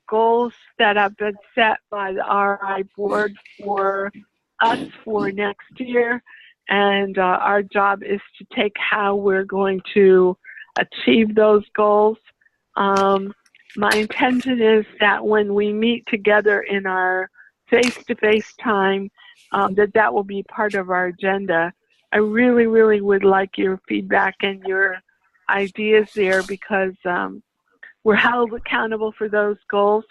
goals that have been set by the RI board for us for next year. And our job is to take how we're going to achieve those goals. My intention is that when we meet together in our face-to-face time, that will be part of our agenda. I really, really would like your feedback and your ideas there because we're held accountable for those goals,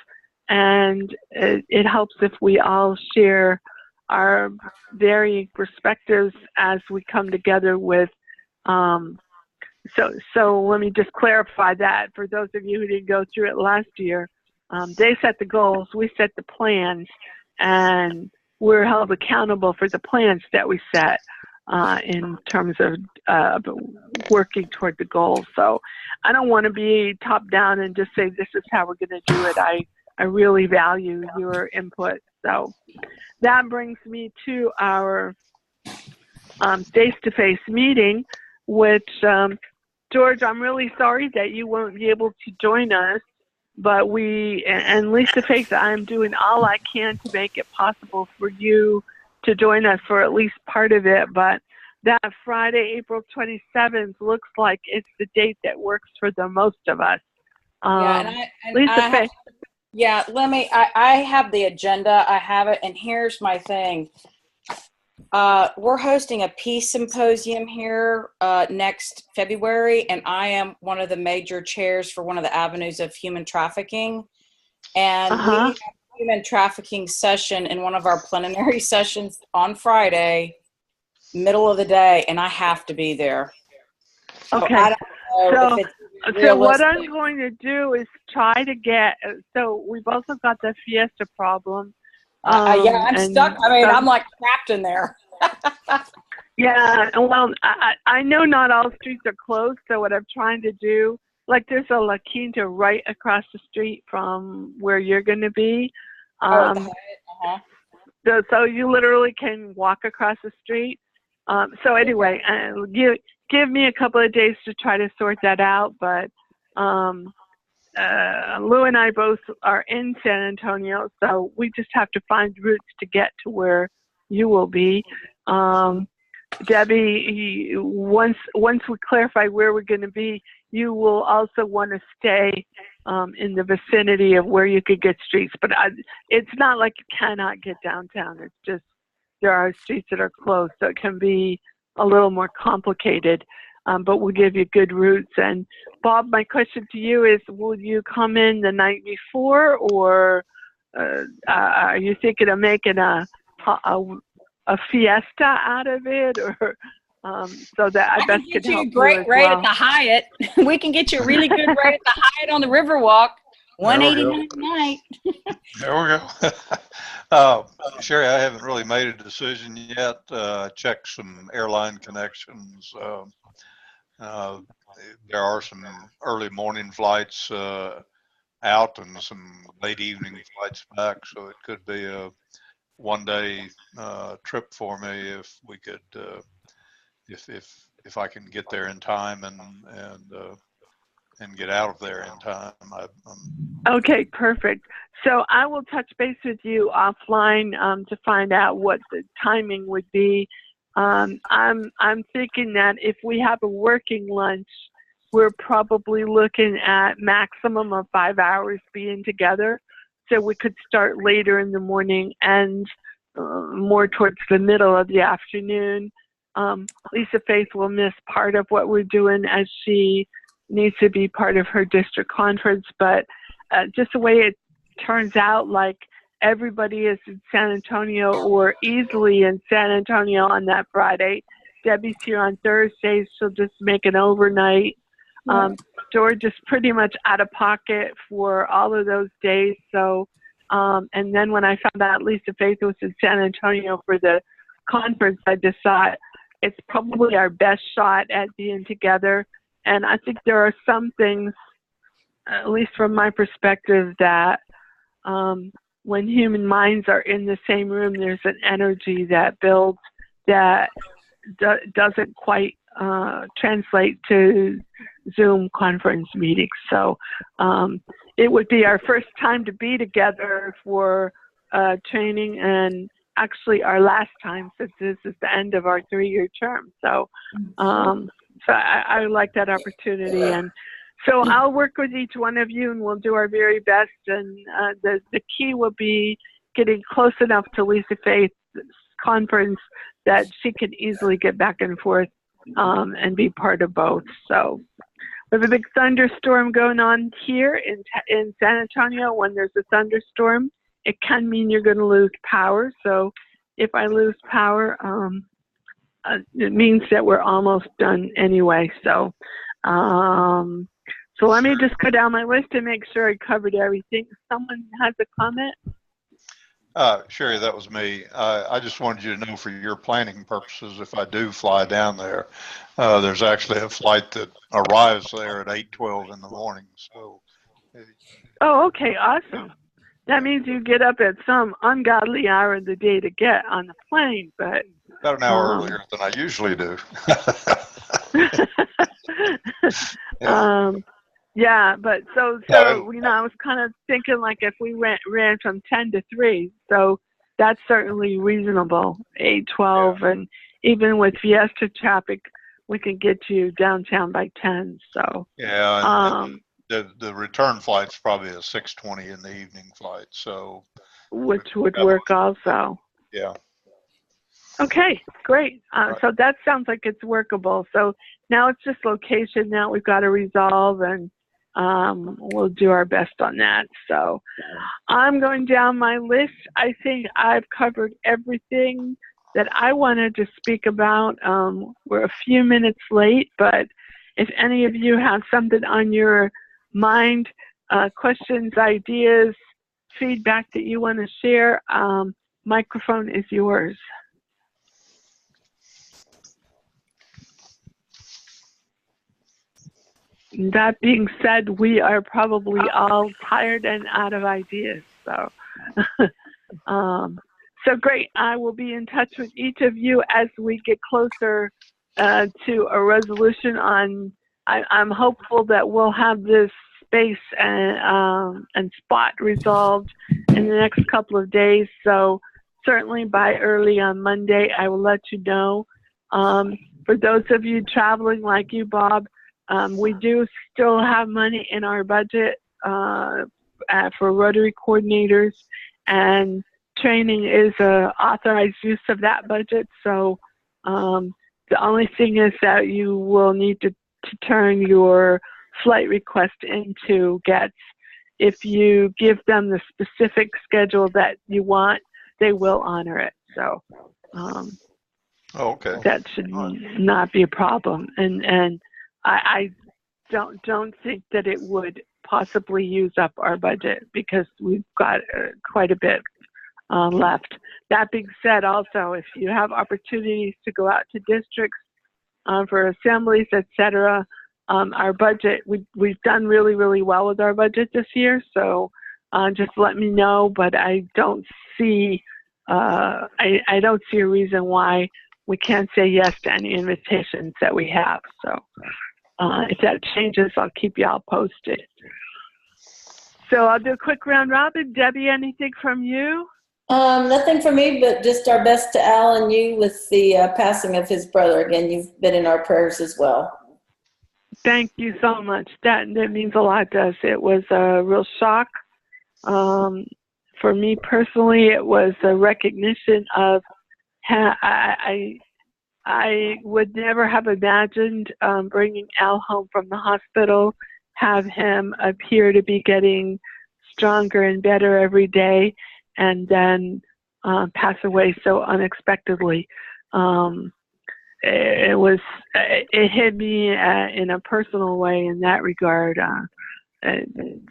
and it helps if we all share our varying perspectives as we come together with. So let me just clarify that for those of you who didn't go through it last year. They set the goals, we set the plans, and we're held accountable for the plans that we set in terms of working toward the goals. So I don't want to be top down and just say this is how we're going to do it. I really value your input. So that brings me to our face-to-face meeting, which, George, I'm really sorry that you won't be able to join us, but and Lisa Fakes, I'm doing all I can to make it possible for you to join us for at least part of it, but that Friday, April 27th, looks like it's the date that works for the most of us. Lisa Fakes. Yeah, I have the agenda, I have it, and here's my thing. We're hosting a peace symposium here next February, and I am one of the major chairs for one of the avenues of human trafficking. And we have a human trafficking session in one of our plenary sessions on Friday, middle of the day, and I have to be there. Okay. So I don't know if it's so what I'm going to do is try to get, so we've also got the Fiesta problem. Yeah, I'm stuck. I mean, I'm like trapped in there. Yeah, well, I know not all streets are closed, so what I'm trying to do, like there's a La Quinta right across the street from where you're going to be. So you literally can walk across the street. So anyway, give me a couple of days to try to sort that out, but Lou and I both are in San Antonio, so we just have to find routes to get to where you will be. Debbie, once we clarify where we're going to be, you will also want to stay in the vicinity of where you could get streets. But it's not like you cannot get downtown. It's just there are streets that are closed, so it can be a little more complicated. But we'll give you good routes. And Bob, my question to you is, will you come in the night before, or are you thinking of making a fiesta out of it, or so that I best can help you great rate at the Hyatt. We can get you a really good rate at the Hyatt on the Riverwalk. $189 a night. There we go. Sherry, I haven't really made a decision yet. Checked some airline connections. There are some early morning flights out and some late evening flights back, so it could be a one-day trip for me if we could, if I can get there in time and and get out of there in time. Okay, perfect. So I will touch base with you offline to find out what the timing would be. I'm thinking that if we have a working lunch, we're probably looking at maximum of 5 hours being together. So we could start later in the morning and more towards the middle of the afternoon. Lisa Faith will miss part of what we're doing as she needs to be part of her district conference, but just the way it turns out, like everybody is in San Antonio or easily in San Antonio on that Friday. Debbie's here on Thursdays. She'll just make an overnight. George is pretty much out of pocket for all of those days. So, and then when I found out Lisa Faith was in San Antonio for the conference, I just thought it's probably our best shot at being together. And I think there are some things, at least from my perspective, that when human minds are in the same room, there's an energy that builds that doesn't quite translate to Zoom conference meetings. So it would be our first time to be together for training, and actually our last time, since this is the end of our 3-year term. So so I like that opportunity. And so I'll work with each one of you, and we'll do our very best. And the key will be getting close enough to Lisa Faith's conference that she can easily get back and forth and be part of both. So we have a big thunderstorm going on here in San Antonio. When there's a thunderstorm, it can mean you're going to lose power. So if I lose power, it means that we're almost done anyway. So so let me just go down my list and make sure I covered everything. Someone has a comment? Sherry, that was me. I just wanted you to know, for your planning purposes, if I do fly down there, there's actually a flight that arrives there at 8:12 in the morning. So. Oh, okay, awesome. That means you get up at some ungodly hour of the day to get on the plane, but About an hour earlier than I usually do. Yeah, but so you know, I was kind of thinking like if we ran from 10 to 3, so that's certainly reasonable. 8:12, and even with Fiesta traffic, we can get you downtown by 10. So yeah, the return flight's probably a 6:20 in the evening flight, so which would work also. Yeah. Okay, great. So that sounds like it's workable. So now it's just location. Now we've got to resolve, and we'll do our best on that. So I'm going down my list. I think I've covered everything that I wanted to speak about. We're a few minutes late, but if any of you have something on your mind, questions, ideas, feedback that you want to share, microphone is yours. That being said, we are probably all tired and out of ideas. So, so great. I will be in touch with each of you as we get closer to a resolution on. I'm hopeful that we'll have this space and spot resolved in the next couple of days. So certainly by early on Monday, I will let you know. For those of you traveling like you, Bob, we do still have money in our budget for Rotary coordinators, and training is an authorized use of that budget. So the only thing is that you will need to turn your flight request into GETS. If you give them the specific schedule that you want, they will honor it. So okay. That should not be a problem. And I don't think that it would possibly use up our budget because we've got quite a bit left. That being said, also, if you have opportunities to go out to districts for assemblies, etc., our budget, we've done really, really well with our budget this year. So just let me know. But I don't see I don't see a reason why we can't say yes to any invitations that we have. So if that changes, I'll keep you all posted. So I'll do a quick round robin. Debbie, anything from you? Nothing for me, but just our best to Al and you with the passing of his brother. Again, you've been in our prayers as well. Thank you so much. That means a lot to us. It was a real shock. For me personally, it was a recognition of I would never have imagined bringing Al home from the hospital, have him appear to be getting stronger and better every day, and then pass away so unexpectedly. It hit me in a personal way in that regard.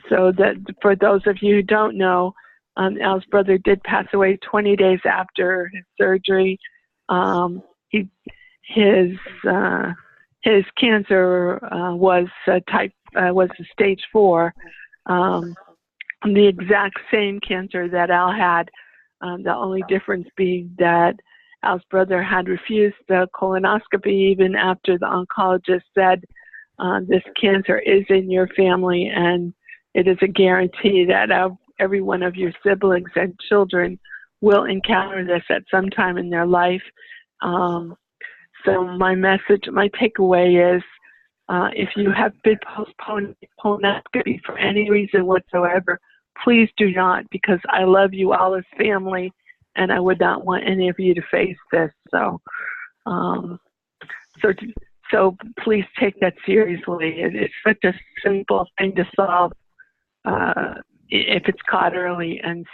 So that for those of you who don't know, Al's brother did pass away 20 days after his surgery. His cancer was a stage 4, the exact same cancer that Al had. The only difference being that Al's brother had refused the colonoscopy even after the oncologist said, this cancer is in your family and it is a guarantee that every one of your siblings and children will encounter this at some time in their life. So my takeaway is, if you have been postponed colonoscopy for any reason whatsoever, please do not, because I love you all as family, and I would not want any of you to face this. So, so please take that seriously. It's such a simple thing to solve if it's caught early, and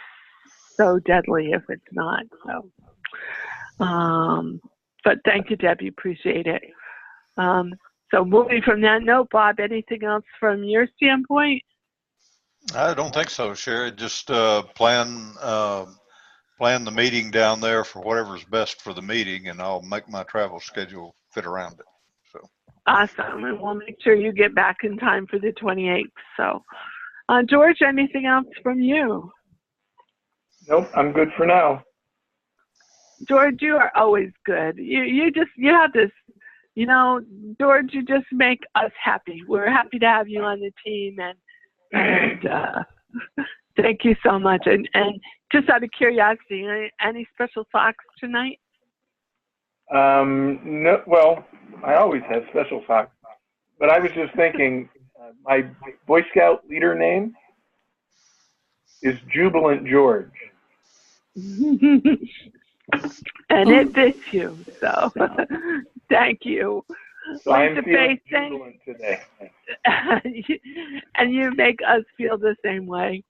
so deadly if it's not. So, but thank you, Debbie. Appreciate it. So moving from that note, Bob, anything else from your standpoint? I don't think so, Sherry. Just plan the meeting down there for whatever's best for the meeting, and I'll make my travel schedule fit around it. So awesome, and we'll make sure you get back in time for the 28th. So, George, anything else from you? Nope, I'm good for now. George, you are always good. You have this, George, you just make us happy. We're happy to have you on the team, and thank you so much. And just out of curiosity, any special socks tonight? No, well, I always have special socks, but I was just thinking, my Boy Scout leader name is Jubilant George. And it fits you, so thank you. So I'm feeling jubilant today. And you make us feel the same way.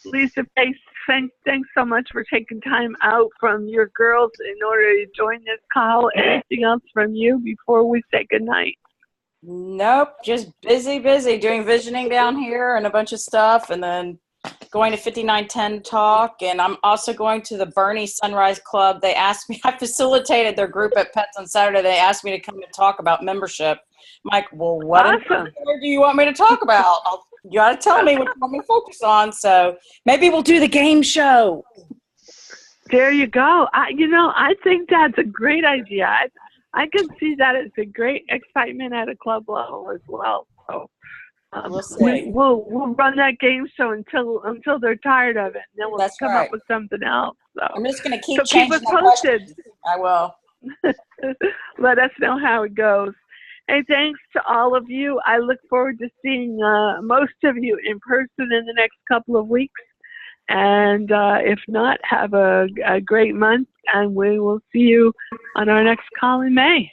Lisa Pace, thanks so much for taking time out from your girls in order to join this call. Anything else from you before we say goodnight? Nope, just busy doing visioning down here and a bunch of stuff, and then going to 5910 talk, and I'm also going to the Bernie Sunrise Club. They asked me, I facilitated their group at Pets on Saturday. They asked me to come and talk about membership. I'm like, well, what do you want me to talk about? You got to tell me what you want me to focus on. So maybe we'll do the game show. There you go. I think that's a great idea. I can see that as a great excitement at a club level as well. So we'll run that game show until they're tired of it, and then we'll come up with something us. So I'm just going to keep changing us posted. I will. Let us know how it goes. Hey, thanks to all of you. I look forward to seeing most of you in person in the next couple of weeks. And if not, have a great month, and we will see you on our next call in May.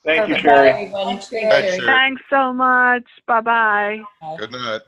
Thank you, Sherry. Thanks, Sherry. Thanks so much. Bye-bye. Good night.